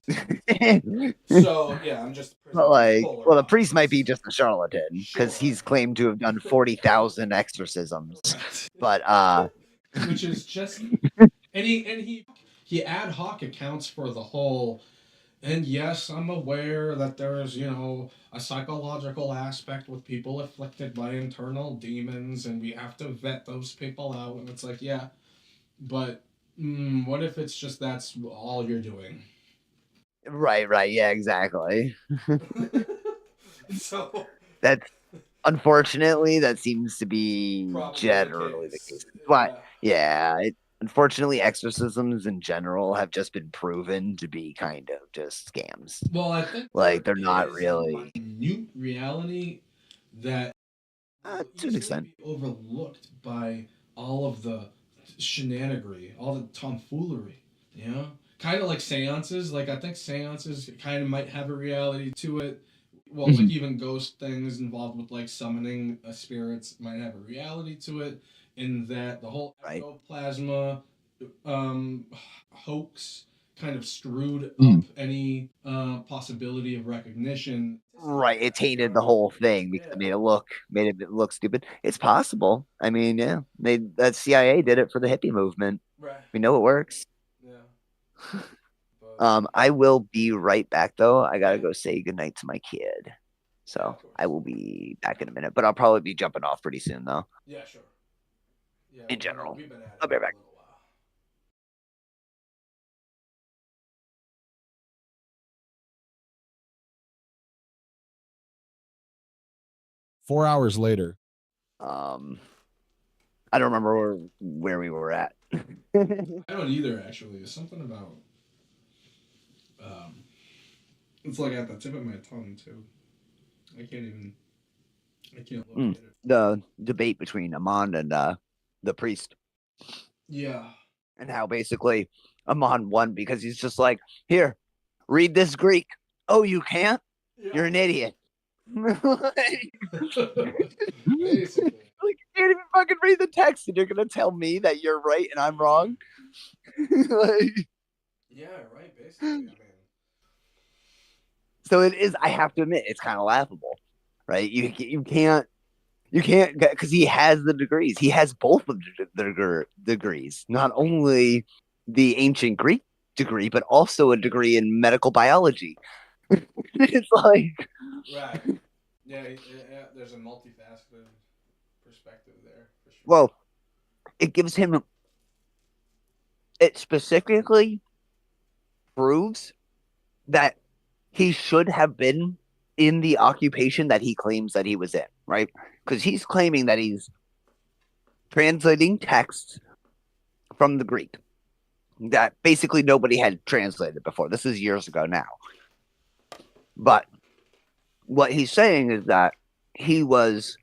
So yeah, I'm just But presenting like, polar well, the priest might opposites. be just a charlatan because Sure. he's claimed to have done 40,000 exorcisms. But Which is just and he ad hoc accounts for the whole. And yes, I'm aware that there's, a psychological aspect with people afflicted by internal demons, and we have to vet those people out. And it's like, yeah, but what if it's just that's all you're doing? right, yeah, exactly. So That's unfortunately that seems to be probably the generally the case. case. But Yeah. yeah, unfortunately, exorcisms in general have just been proven to be kind of just scams. Well, I think Like there they're not is a really minute reality that will to an easily extent. be overlooked by all of the shenanigery, all the tomfoolery. Kind of like seances. Like I think seances kind of might have a reality to it. Well, like even ghost things involved with like summoning spirits might have a reality to it. In that the whole Right. ectoplasma um, hoax kind of screwed Mm. up any possibility of recognition. Right, it tainted the whole thing because it made it look stupid. It's possible. I mean, yeah, that CIA did it for the hippie movement. Right. We know it works. Yeah. But, I will be right back though. I gotta okay. go say goodnight to my kid. So Yeah, of course. I will be back in a minute, but I'll probably be jumping off pretty soon though. Yeah, sure. Yeah, In general. we've been at it I'll be right for back. a little while. 4 hours later. I don't remember where we were at. I don't either, actually. It's something about. It's like at the tip of my tongue too. I can't locate it. The debate between Ammon and the priest. Yeah. And how basically Ammon won because he's just like, here, read this Greek. Oh, you can't? Yeah. You're an idiot. Basically. Like, you can't even fucking read the text and you're gonna tell me that you're right and I'm wrong. Like, Yeah, right, basically. I mean, so it is, I have to admit, it's kind of laughable, right? You can't because he has the degrees. He has both of the degrees, not only the ancient Greek degree, but also a degree in medical biology. It's like, right. Yeah, there's a multifaceted perspective there for sure. well, it gives him, it specifically proves that he should have been in the occupation that he claims that he was in, right? Because he's claiming that he's translating texts from the Greek that basically nobody had translated before. This is years ago now. But what he's saying is that he was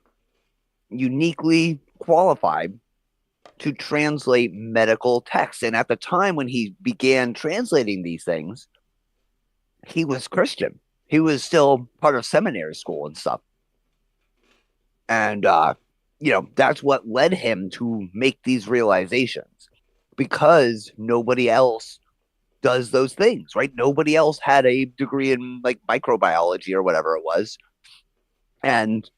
uniquely qualified to translate medical texts. And at the time when he began translating these things, he was Christian. He was still part of seminary school and stuff. And, that's what led him to make these realizations because nobody else does those things, right? Nobody else had a degree in like microbiology or whatever it was. And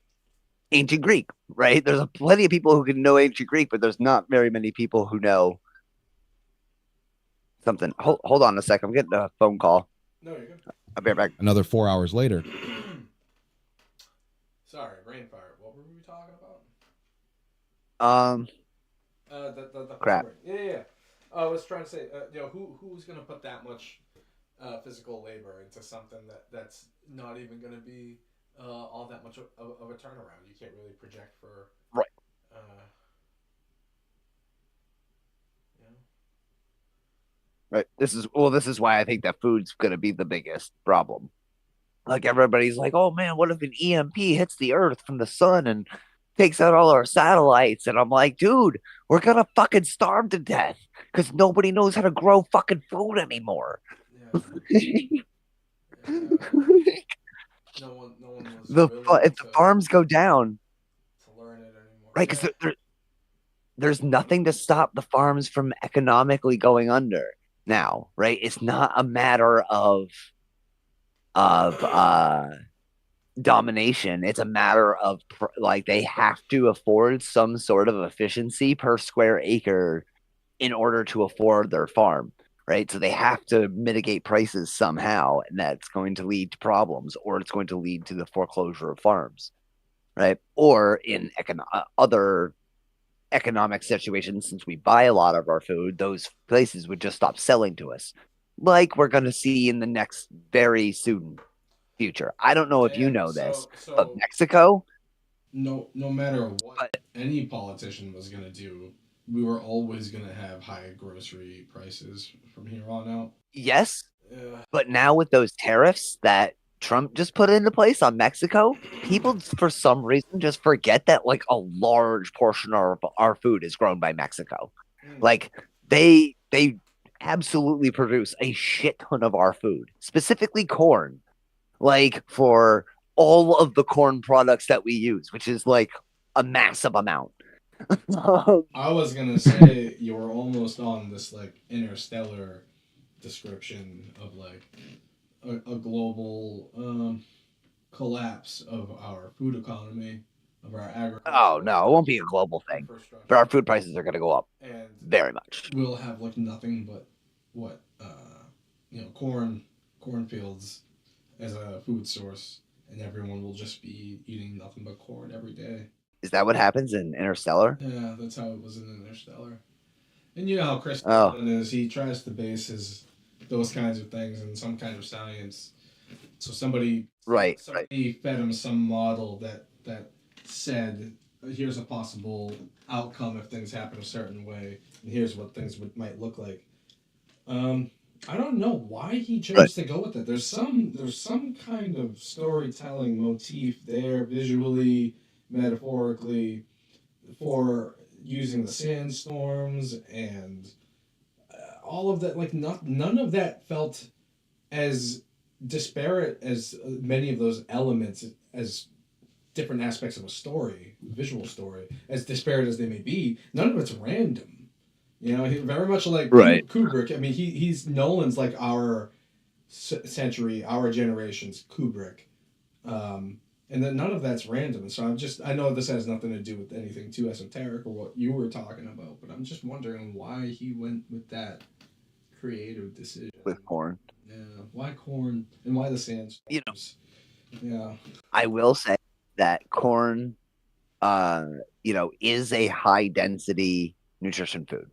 ancient Greek, right? There's plenty of people who can know ancient Greek, but there's not very many people who know something. Hold on a second. I'm getting a phone call. No, you're good. I'll be right back. Another 4 hours later. Sorry, brain fire. What were we talking Um, about? The crap. Yeah. I was trying to say, who's gonna put that much physical labor into something that's not even gonna be all that much of a turnaround? You can't really project for Right. Right. This is why I think that food's gonna be the biggest problem. Like everybody's like, oh man, what if an EMP hits the Earth from the sun and takes out all our satellites? And I'm like, dude, we're gonna fucking starve to death because nobody knows how to grow fucking food anymore. Yeah. No one was if the farms go down, to learn it anymore. right? Because there's nothing to stop the farms from economically going under. now, right? It's not a matter of domination. It's a matter of like they have to afford some sort of efficiency per square acre in order to afford their farm, right? So they have to mitigate prices somehow, and that's going to lead to problems, or it's going to lead to the foreclosure of farms, right? Or in other economic situations, since we buy a lot of our food, those places would just stop selling to us, like we're going to see in the next very soon future. I don't know if you And know this, but so Mexico, no matter what but any politician was gonna do, we were always gonna have high grocery prices from here on out. yes, Yeah. but now with those tariffs that Trump just put into place on Mexico, people for some reason just forget that like a large portion of our food is grown by Mexico. Mm. Like they absolutely produce a shit ton of our food, specifically corn, like for all of the corn products that we use, which is like a massive amount. I was gonna say you were almost on this like interstellar description of like a global collapse of our food economy, of our Oh agricultural no, it won't be a global thing, but infrastructure, our food prices are going to go up and very much. we'll have like nothing but what cornfields as a food source, and everyone will just be eating nothing but corn every day. Is that what happens in Interstellar? Yeah, that's how it was in Interstellar. And you know how Chris Oh, Nolan is. He tries to base his those kinds of things in some kind of science. So right, right. somebody fed him some model that said, here's a possible outcome if things happen a certain way, and here's what things might look like. Um, I don't know why he Right. chose to go with it. There's some kind of storytelling motif there, visually, metaphorically, for using the sandstorms and all of that. Like none of that felt as disparate as many of those elements as different aspects of a story, visual story, as disparate as they may be. None of it's random. You know, very much like Right. Kubrick. I mean, he's Nolan's like our century, our generation's Kubrick. And then none of that's random. So I know this has nothing to do with anything too esoteric or what you were talking about, but I'm just wondering why he went with that creative decision. With corn. Yeah, why corn and why the You know, sandstorms? Yeah, I will say that corn, uh, is a high density nutrition food,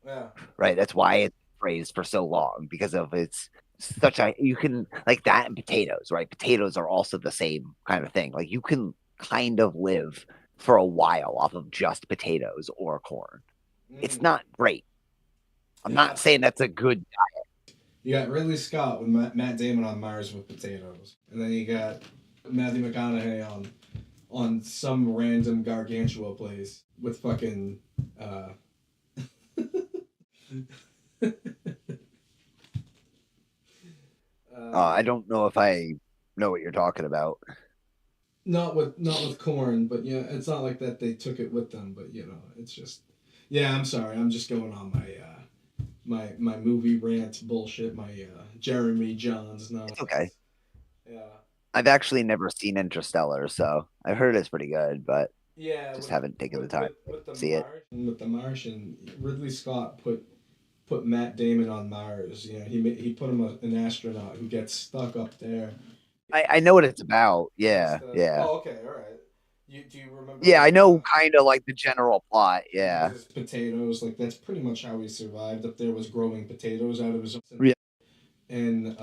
yeah. right? That's why it's praised for so long because of its such a you can like that and potatoes, right? Potatoes are also the same kind of thing. Like you can kind of live for a while off of just potatoes or corn. It's Mm. not great. I'm Yeah. not saying that's a good. You got Ridley Scott with Matt Damon on Mars with potatoes, and then you got Matthew McConaughey on some random gargantua place with fucking. I don't know if I know what you're talking about. Not with corn, but yeah, it's not like that they took it with them, but it's just yeah. I'm sorry, I'm just going on my movie rant bullshit, my Jeremy Johns It's okay. nonsense. Yeah, I've actually never seen Interstellar, so I've heard it's pretty good, but yeah. just With haven't taken the time with the to see it. Martian, Ridley Scott put Matt Damon on Mars. He put him an astronaut who gets stuck up there. I know what it's about. He has Yeah, to. yeah. Oh, okay, all right. Do you remember Yeah, I his know kind of like the general plot. with Yeah. his potatoes? Like that's pretty much how he survived up there, was growing potatoes out of his Yeah. and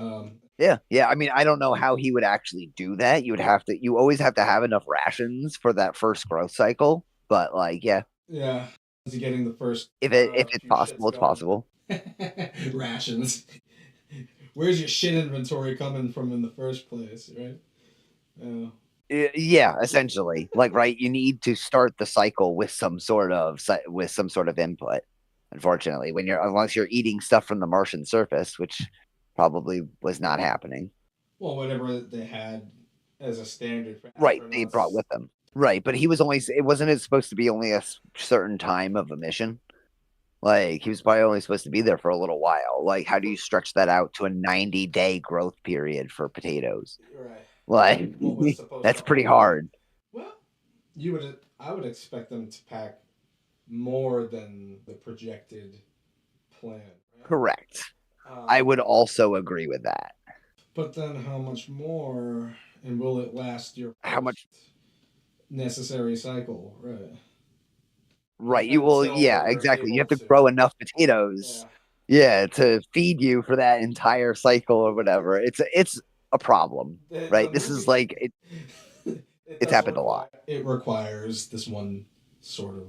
Yeah. Yeah. I mean, I don't know how he would actually do that. You always have to have enough rations for that first growth cycle. But like, yeah, yeah, is he getting the first if it's few possible, shits it's going? possible. Rations. Where's your shit inventory coming from in the first place, right? Yeah. Yeah, essentially. Like, right, you need to start the cycle with some sort of input. Unfortunately, when you're unless you're eating stuff from the Martian surface, which probably was not happening. Well, whatever they had as a standard for Right, they brought astronauts. with them. Right, but he was only it wasn't it supposed to be only a certain time of a mission. Like he was probably only supposed to be there for a little while. Like how do you stretch that out to a 90-day growth period for potatoes? Right. Like What was supposed that's to pretty happen? hard. Well, I would expect them to pack more than the projected plan. Right? Correct. I would also agree with that. But then how much more, and will it last your How much? necessary cycle? Right. Right. You will. Until Yeah, they're exactly. You able have to to. grow enough potatoes. Yeah, to feed you for that entire cycle or whatever. It's a problem, right? This is like it's happened a lot. It requires this one sort of,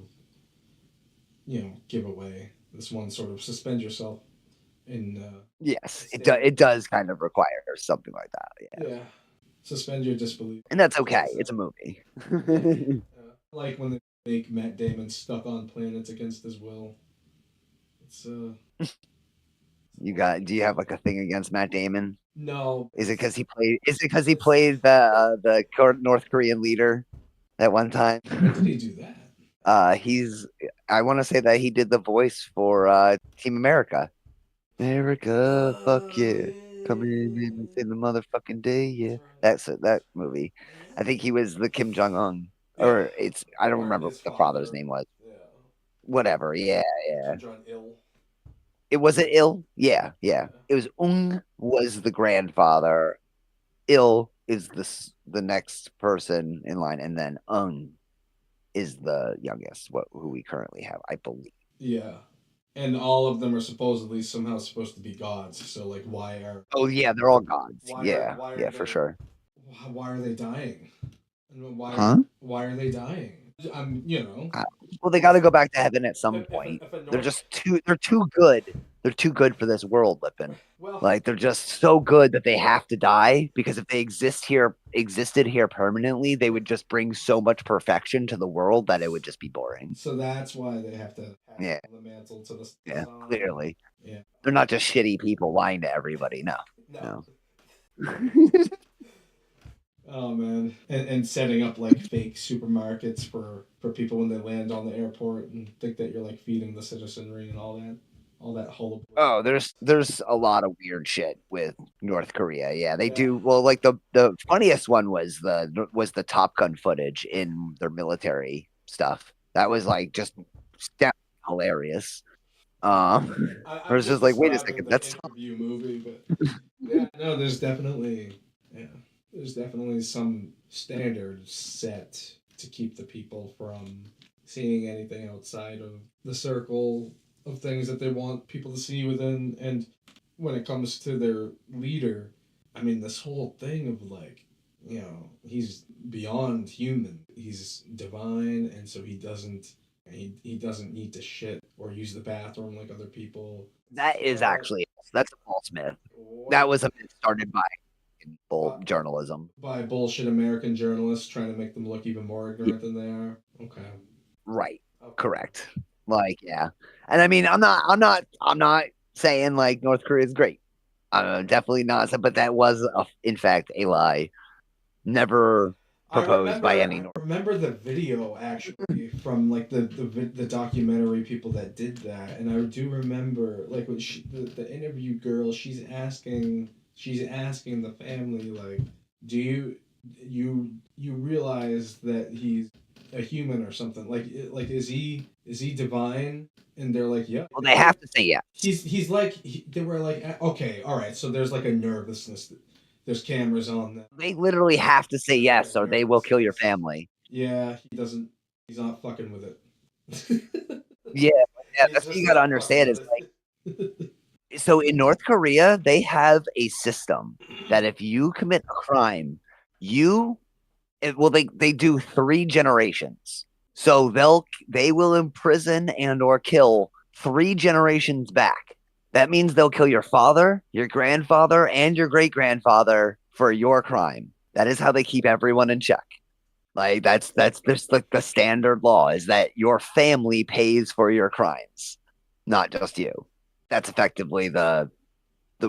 giveaway. This one sort of suspend yourself in. Yes, it does kind of require something like that. Yeah. Yeah. Suspend your disbelief. And that's okay. It's a movie. Like when they make Matt Damon stuck on planets against his will. It's Do you have like a thing against Matt Damon? No. Is it because he played? Is it because he played the North Korean leader at one time? When did he do that? I want to say that he did the voice for Team America. America, fuck yeah. Coming in and save the motherfucking day, yeah. That's it, that movie. I think he was the Kim Jong Un, or I don't remember what the father's name was. Yeah. Whatever, yeah. Kim Jong Il. It was it Il? Yeah. It was was the grandfather. Il is the next person in line, and then is the youngest. Who we currently have, I believe. Yeah. And all of them are supposedly somehow supposed to be gods. So, like, why are... Oh, yeah, they're all gods. For sure. Why are they dying? And why are they dying? Well, they got to go back to heaven at some point. They're too good. They're too good for this world, Lippin. Well, like they're just so good that they have to die, because if they existed here permanently, they would just bring so much perfection to the world that it would just be boring. So that's why they have to the mantle to the sun. Clearly. Yeah. They're not just shitty people lying to everybody. No. Oh man, and setting up like fake supermarkets for people when they land on the airport and think that you're like feeding the citizenry and all that whole. Oh, there's a lot of weird shit with North Korea. Yeah, they do. Well, like the funniest one was the Top Gun footage in their military stuff. That was like just hilarious. I was just like, wait a second, that's interview movie, but yeah, no, there's definitely some standards set to keep the people from seeing anything outside of the circle of things that they want people to see within. And when it comes to their leader, I mean, this whole thing of like, he's beyond human. He's divine, and so he doesn't need to shit or use the bathroom like other people. That's a false myth. That was a myth started by journalism. By bullshit American journalists trying to make them look even more ignorant than they are. Okay. Right. Okay. Correct. Like, yeah. And I mean, I'm not saying like North Korea is great. Definitely not. But that was in fact a lie. Never proposed by any. I remember the video actually from like the documentary people that did that, and I do remember like when the interview girl, she's asking the family like, do you realize that he's a human or something, like is he divine? And they're like, yeah. Well, they have to say yeah. He's like they were like, okay, all right, so there's like a nervousness. There's cameras on them. They literally have to say yes, or they will kill your family. Yeah, he's not fucking with it. yeah, that's what you gotta understand is like, so in North Korea, they have a system that if you commit a crime, they do 3 generations. So they will imprison and or kill 3 generations back. That means they'll kill your father, your grandfather, and your great-grandfather for your crime. That is how they keep everyone in check. Like that's just like the standard law is that your family pays for your crimes, not just you. That's effectively the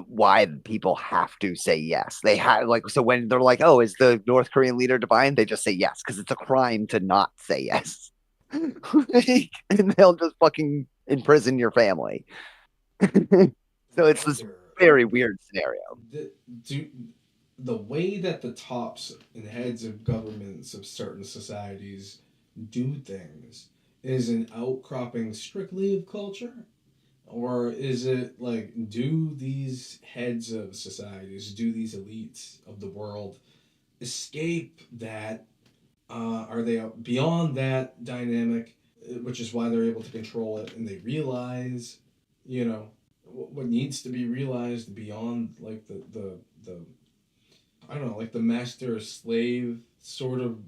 why people have to say yes. They have so when they're like, oh, is the North Korean leader divine? They just say yes because it's a crime to not say yes. And they'll just fucking imprison your family. So it's this very weird scenario. The way that the tops and heads of governments of certain societies do things is an outcropping strictly of culture? Or is it like, do these heads of societies, do these elites of the world escape that? Are they beyond that dynamic, which is why they're able to control it, and they realize, what needs to be realized beyond like the I don't know, like the master slave sort of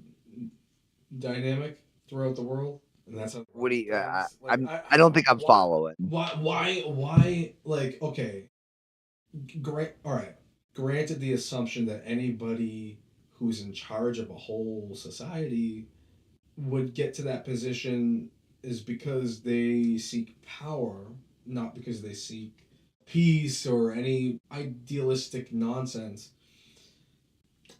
dynamic throughout the world, and that's how. What do you? Like I don't think I'm following. Why? Like, okay, great. All right. Granted, the assumption that anybody who's in charge of a whole society would get to that position is because they seek power, not because they seek peace or any idealistic nonsense.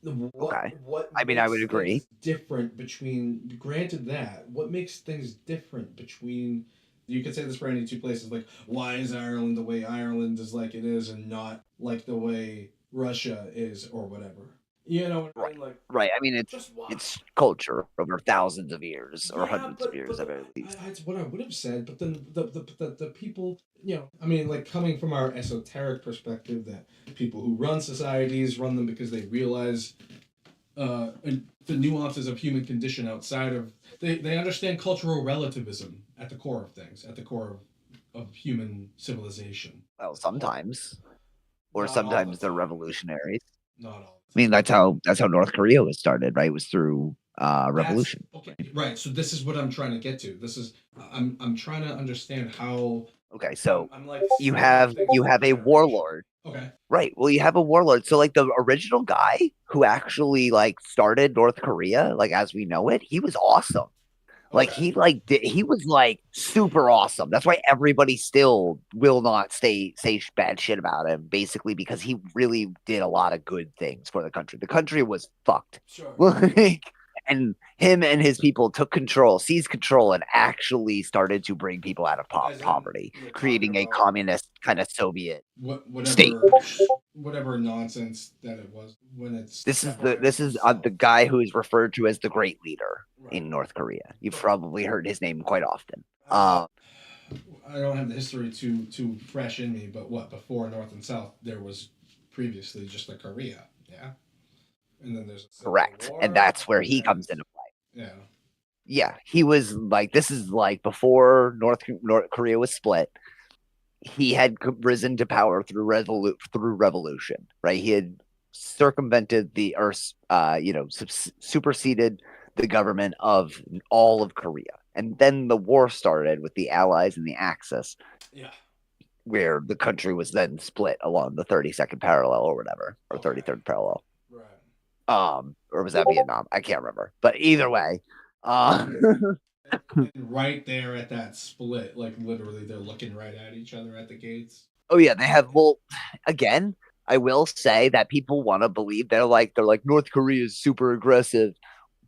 Okay. What I mean, I would makes agree. things different between, granted that, what makes things different between, you could say this for any two places, like, why is Ireland the way Ireland is like it is and not like the way Russia is or whatever? You know what I mean? Like, Right. I mean, just why? it's culture over thousands of years or Yeah, hundreds of years, at least. that's what I would have said. But then the people, I mean, like, coming from our esoteric perspective, that people who run societies run them because they realize the nuances of human condition outside of, they understand cultural relativism at the core of things, at the core of human civilization. Well, sometimes, or Not all the sometimes they're time. revolutionaries. Not all. I mean, that's how North Korea was started, right? It was through revolution. Okay, right. So this is what I'm trying to get to. I'm trying to understand how. Okay, so I'm like, you have a warlord. Okay. Right. Well, you have a warlord. So like the original guy who actually like started North Korea, like as we know it, he was awesome. Like he was like super awesome. That's why everybody still will not say bad shit about him, basically because he really did a lot of good things for the country. The country was fucked. Sure. Like, and him and his people seized control, and actually started to bring people out of poverty, creating a communist kind of Soviet state. Whatever nonsense that it was when it's. This is the guy who is referred to as the great leader in North Korea. You've probably heard his name quite often. I don't have the history too fresh in me, but before North and South there was previously just like Korea, yeah. And then there's correct, and that's where he comes into play. Yeah. Yeah, he was like, this is like before North Korea was split. He had risen to power through revolution, right? He had circumvented superseded the government of all of Korea, and then the war started with the Allies and the Axis. Yeah. Where the country was then split along the 32nd parallel or whatever, or 33rd parallel. Right. Or was that Vietnam? I can't remember. But either way, and right there at that split, like literally they're looking right at each other at the gates. Oh yeah, they have. Well, again, I will say that people want to believe they're like North Korea is super aggressive,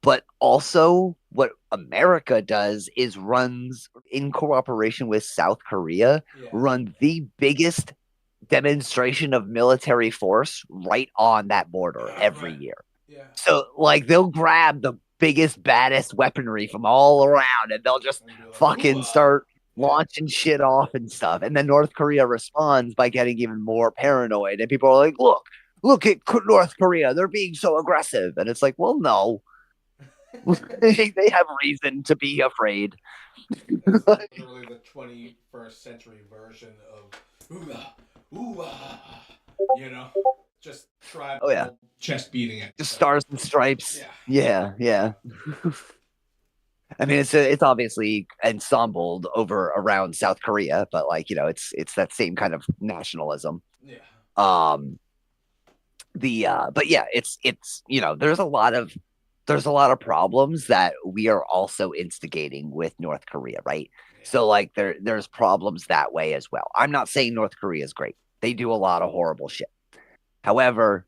but also what America does is runs in cooperation with South Korea, run the biggest demonstration of military force right on that border every year. Yeah. So like they'll grab the biggest, baddest weaponry from all around, and they'll just fucking start launching shit off and stuff. And then North Korea responds by getting even more paranoid. And people are like, look at North Korea. They're being so aggressive. And it's like, well, no. They have reason to be afraid. It's literally the 21st century version of just tribal chest beating it. Just stars and stripes. Yeah. I mean, it's obviously ensembled around South Korea, but like, it's that same kind of nationalism. Yeah. But yeah, it's there's a lot of problems that we are also instigating with North Korea, right? Yeah. So like there's problems that way as well. I'm not saying North Korea is great. They do a lot of horrible shit. However,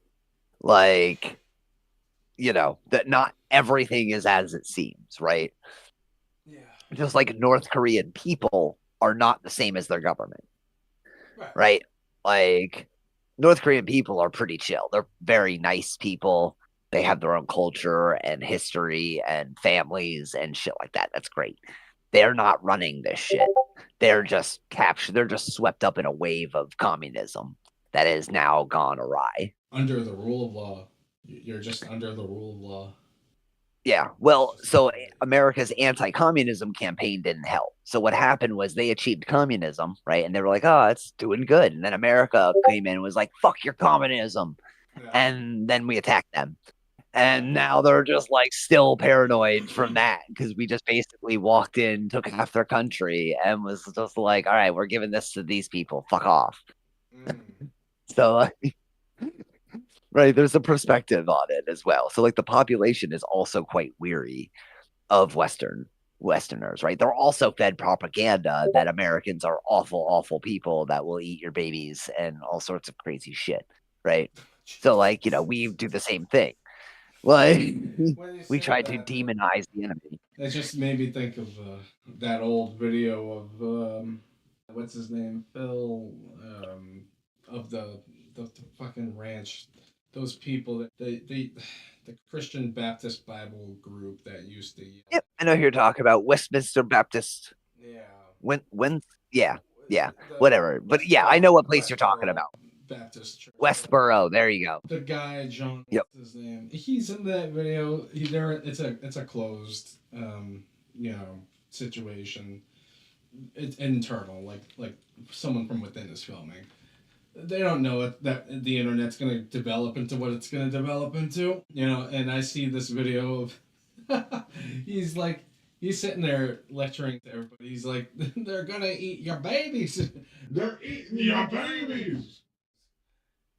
like, that not everything is as it seems, right? Yeah. Just like North Korean people are not the same as their government, Right. right? Like North Korean people are pretty chill. They're very nice people. They have their own culture and history and families and shit like that. That's great. They're not running this shit. They're just captured. They're just swept up in a wave of communism that has now gone awry. Under the rule of law. You're just under the rule of law. Yeah. Well, so America's anti-communism campaign didn't help. So what happened was they achieved communism, right? And they were like, "Oh, it's doing good." And then America came in and was like, "Fuck your communism." Yeah. And then we attacked them. And now they're just like still paranoid from that because we just basically walked in, took half their country, and was just like, "All right, we're giving this to these people. Fuck off." So, right, there's a perspective on it as well. So, like, the population is also quite weary of Westerners, right? They're also fed propaganda that Americans are awful, awful people that will eat your babies and all sorts of crazy shit, right? So, like, we do the same thing. Like, we try to demonize the enemy. It just made me think of that old video of what's his name, Phil, of the fucking ranch. Those people that the Christian Baptist Bible group that used to. Yep, I know who you're talking about. Westminster Baptist. Yeah. Yeah, whatever. But yeah, I know what place you're talking about. Baptist Church. Westboro. There you go. The guy John. Yep. What's his name? He's in that video. It's a closed situation. It's internal, like someone from within is filming. They don't know that the internet's going to develop into what it's going to develop into, and I see this video of he's sitting there lecturing to everybody. He's like, they're going to eat your babies. They're eating your babies.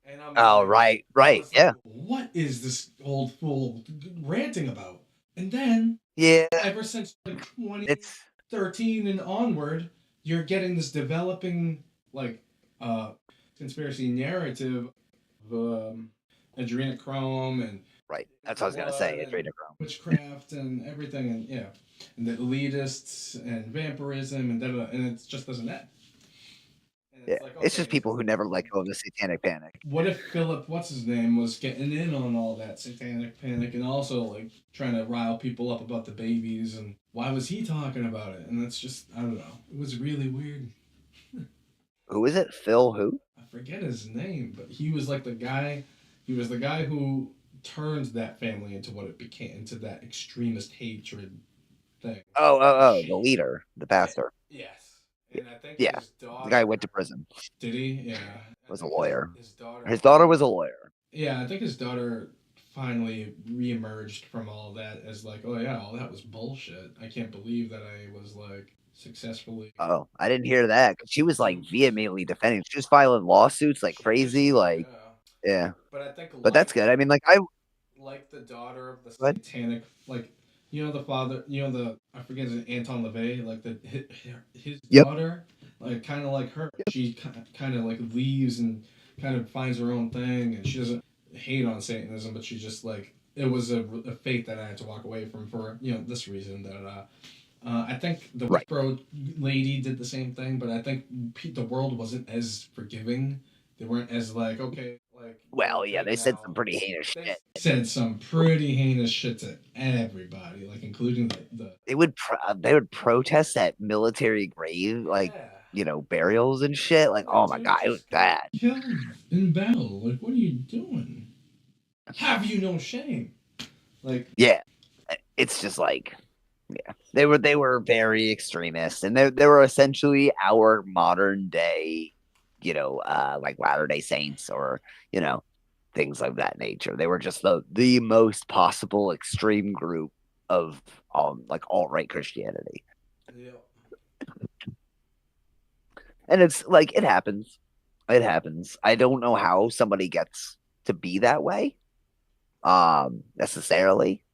And I'm right, yeah. Like, what is this old fool ranting about? And then, yeah, ever since 2013 and onward, you're getting this developing conspiracy narrative of adrenochrome and right. That's what I was gonna say. Adrenochrome, witchcraft, and everything, and the elitists and vampirism and and it just doesn't end. Yeah, it's just people who never let go of the satanic panic. What if Philip, what's his name, was getting in on all that satanic panic and also trying to rile people up about the babies, and why was he talking about it? And that's just, I don't know. It was really weird. Who is it? Phil who? I forget his name, but he was the guy. He was the guy who turned that family into what it became, into that extremist hatred thing. Oh, the leader, the pastor. Yes. And I think his daughter, the guy went to prison. Did he? Yeah. Was a lawyer. His daughter was a lawyer. Yeah, I think his daughter finally reemerged from all that as oh yeah, all that was bullshit. I can't believe that I was successfully. Oh, I didn't hear that. She was vehemently defending. She was filing lawsuits like crazy. Yeah. But I think. But that's good. I mean, I like the daughter of the satanic, the father, I forget his name, Anton LaVey, his daughter, kind of like her. Yep. She kind of leaves and kind of finds her own thing, and she doesn't hate on Satanism, but she just it was a fate that I had to walk away from for this reason that I think the Westboro lady did the same thing, but I think the world wasn't as forgiving. They weren't as okay. Well, yeah, they said some pretty heinous shit. Said some pretty heinous shit to everybody, including the. They would protest at military grave, burials and shit. Oh my god, it was bad. Killed in battle. What are you doing? Have you no shame? Yeah, it's just yeah, they were very extremist, and they were essentially our modern day. Latter-day Saints or, things of that nature. They were just the most possible extreme group of alt-right Christianity. Yeah. And it's it happens. It happens. I don't know how somebody gets to be that way. Necessarily.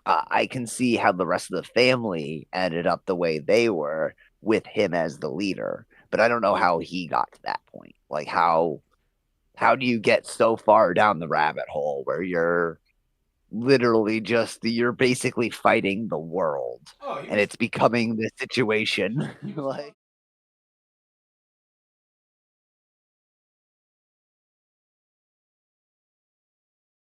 I can see how the rest of the family ended up the way they were with him as the leader. But I don't know how he got to that point. How do you get so far down the rabbit hole where you're literally you're basically fighting the world, and it's becoming the situation.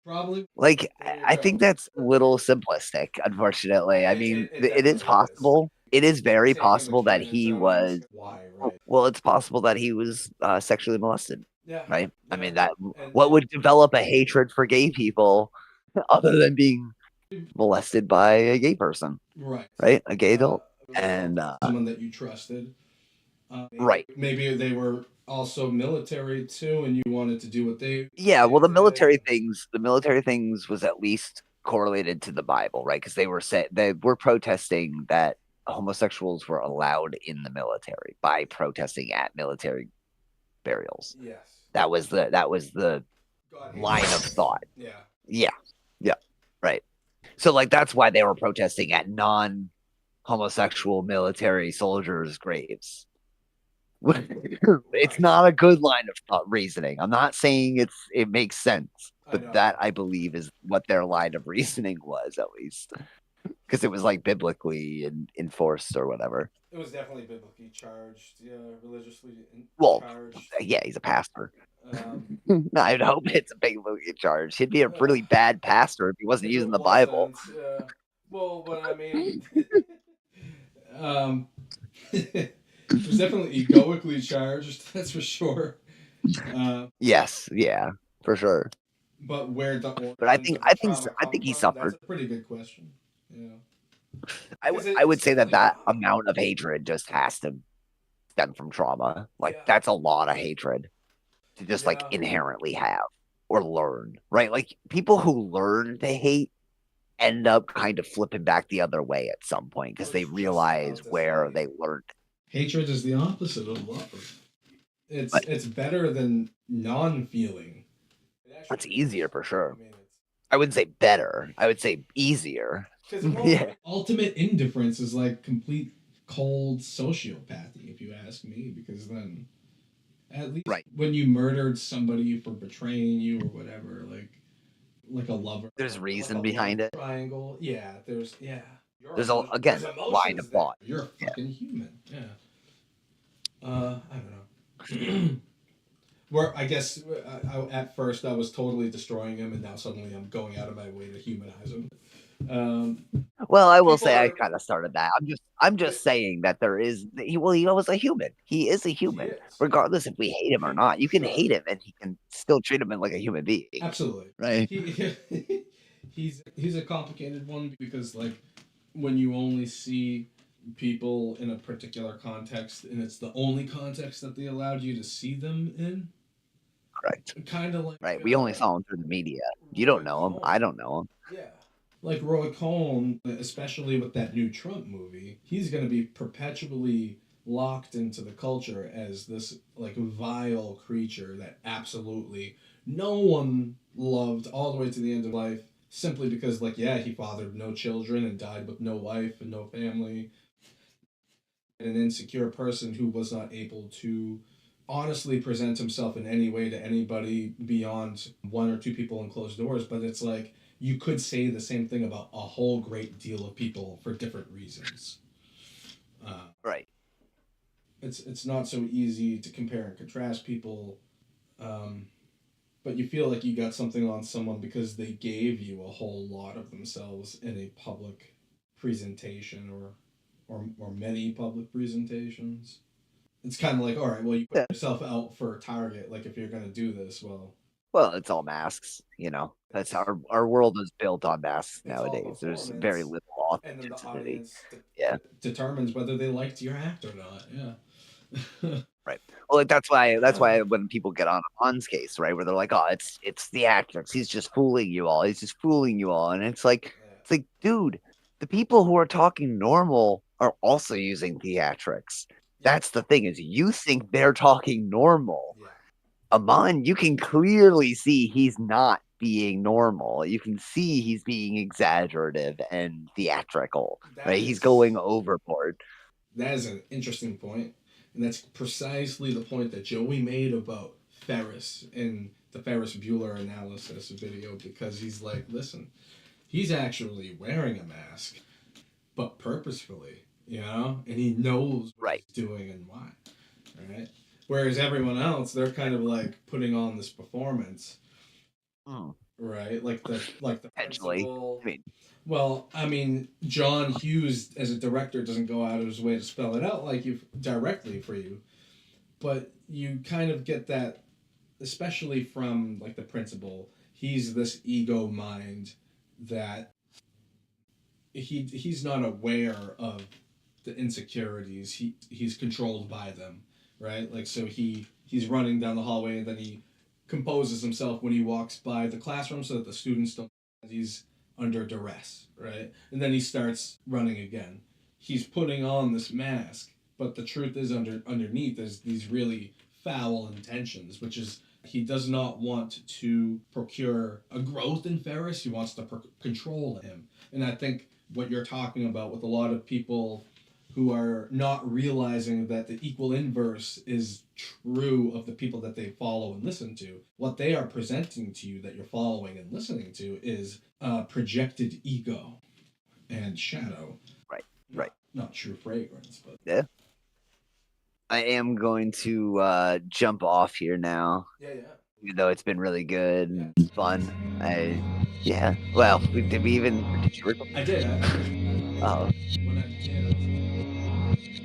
Probably. Like, There you I go. think that's a little simplistic, unfortunately. I mean, It it is definitely is. possible. It is very Taking the possible that canons he out and was, why, right? well, it's possible that he was sexually molested, Yeah. right? I Yeah. mean, that And what would develop a hatred for gay people other than being molested by a gay person, right. right? A gay adult. Well, And someone that you trusted. right. Maybe they were also military too, and you wanted to do what they Yeah, well, did. the military things was at least correlated to the Bible, right? Because they were protesting that homosexuals were allowed in the military by protesting at military burials. Yes. That was the God line of thought. Yeah. Yeah, yeah, right. So like that's why they were protesting at non-homosexual military soldiers' graves. It's not a good line of thought reasoning. I'm not saying it makes sense, but that I believe is what their line of reasoning was, at least, because it was like biblically enforced or whatever. It was definitely biblically charged, yeah, religiously Well, charged. yeah, he's a pastor. Um, I'd hope it's a biblically charged. He'd be a really bad pastor if he wasn't if using it the Bible. wasn't, well, but I mean, um, it was definitely egoically charged, that's for sure. Yes, yeah, for sure. But where the But I origins think of the I think trauma I come think he from, that's suffered. a pretty good question. Yeah. I It's would say that definitely that amount of hatred just has to stem from trauma. Like yeah. that's a lot of hatred to just like Yeah. inherently have or learn, right? Like people who learn to hate end up kind of flipping back the other way at some point because they realize where they learned. Hatred is the opposite of love. But It's better than non-feeling. it's easier for sure. I mean, I wouldn't say better. I would say easier. because Yeah. ultimate indifference is like complete cold sociopathy, if you ask me. Because then, at least Right. when you murdered somebody for betraying you or whatever, like a lover, There's reason like behind it. triangle. Yeah, there's There's a again there's line of emotions thought. there. You're a fucking human. Yeah. I don't know. Where I guess at first I was totally destroying him, and now suddenly I'm going out of my way to humanize him. Well, I will say I kind of started that. I'm just saying that there is he was a human. He is a human, regardless if we hate him or not. You can hate him, and he can still treat him like a human being. Absolutely, right? He's a complicated one because like when you only see people in a particular context, and it's the only context that they allowed you to see them in. Correct. Kind of like right. We only saw him through the media. You don't know him. I don't know him. Yeah. Like Roy Cohn, especially with that new Trump movie, he's going to be perpetually locked into the culture as this like vile creature that absolutely no one loved all the way to the end of life simply because like yeah, he fathered no children and died with no wife and no family. An insecure person who was not able to honestly present himself in any way to anybody beyond one or two people in closed doors, but it's like you could say the same thing about a whole great deal of people for different reasons. Right. It's not so easy to compare and contrast people, but you feel like you got something on someone because they gave you a whole lot of themselves in a public presentation or many public presentations. It's kind of like, all right, well, you put yourself out for a target. Like, if you're going to do this, well, it's all masks. That's our world is built on masks nowadays. There's very little authenticity. And then the audience determines whether they liked your act or not. Yeah. Right. Well, like that's why when people get on Amon's case, right, where they're like, "Oh, it's the actress. He's just fooling you all. He's just fooling you all," and it's like, dude, the people who are talking normal are also using theatrics. That's the thing is, you think they're talking normal. Yeah. Ammon, you can clearly see he's not being normal. You can see he's being exaggerative and theatrical. Right? He's going overboard. That is an interesting point. And that's precisely the point that Joey made about Ferris in the Ferris Bueller analysis video, because he's like, listen, he's actually wearing a mask, but purposefully, and he knows what he's doing and why, right? Whereas everyone else, they're kind of like putting on this performance. right? Like the Potentially. principal. I mean, Well, I mean, John Hughes as a director doesn't go out of his way to spell it out like you directly for you, but you kind of get that, especially from like the principal. He's this ego mind that he's not aware of the insecurities. He's controlled by them, right? Like so he's running down the hallway and then he composes himself when he walks by the classroom so that the students don't he's under duress, right? And then he starts running again. He's putting on this mask, but the truth is underneath is these really foul intentions, which is he does not want to procure a growth in Ferris. He wants to control him. And I think what you're talking about with a lot of people who are not realizing that the equal inverse is true of the people that they follow and listen to. What they are presenting to you that you're following and listening to is projected ego and shadow. Right. Not true fragrance, but yeah. I am going to jump off here now. yeah. Even though it's been really good and fun. Well, did you record? I did. Oh. When I did.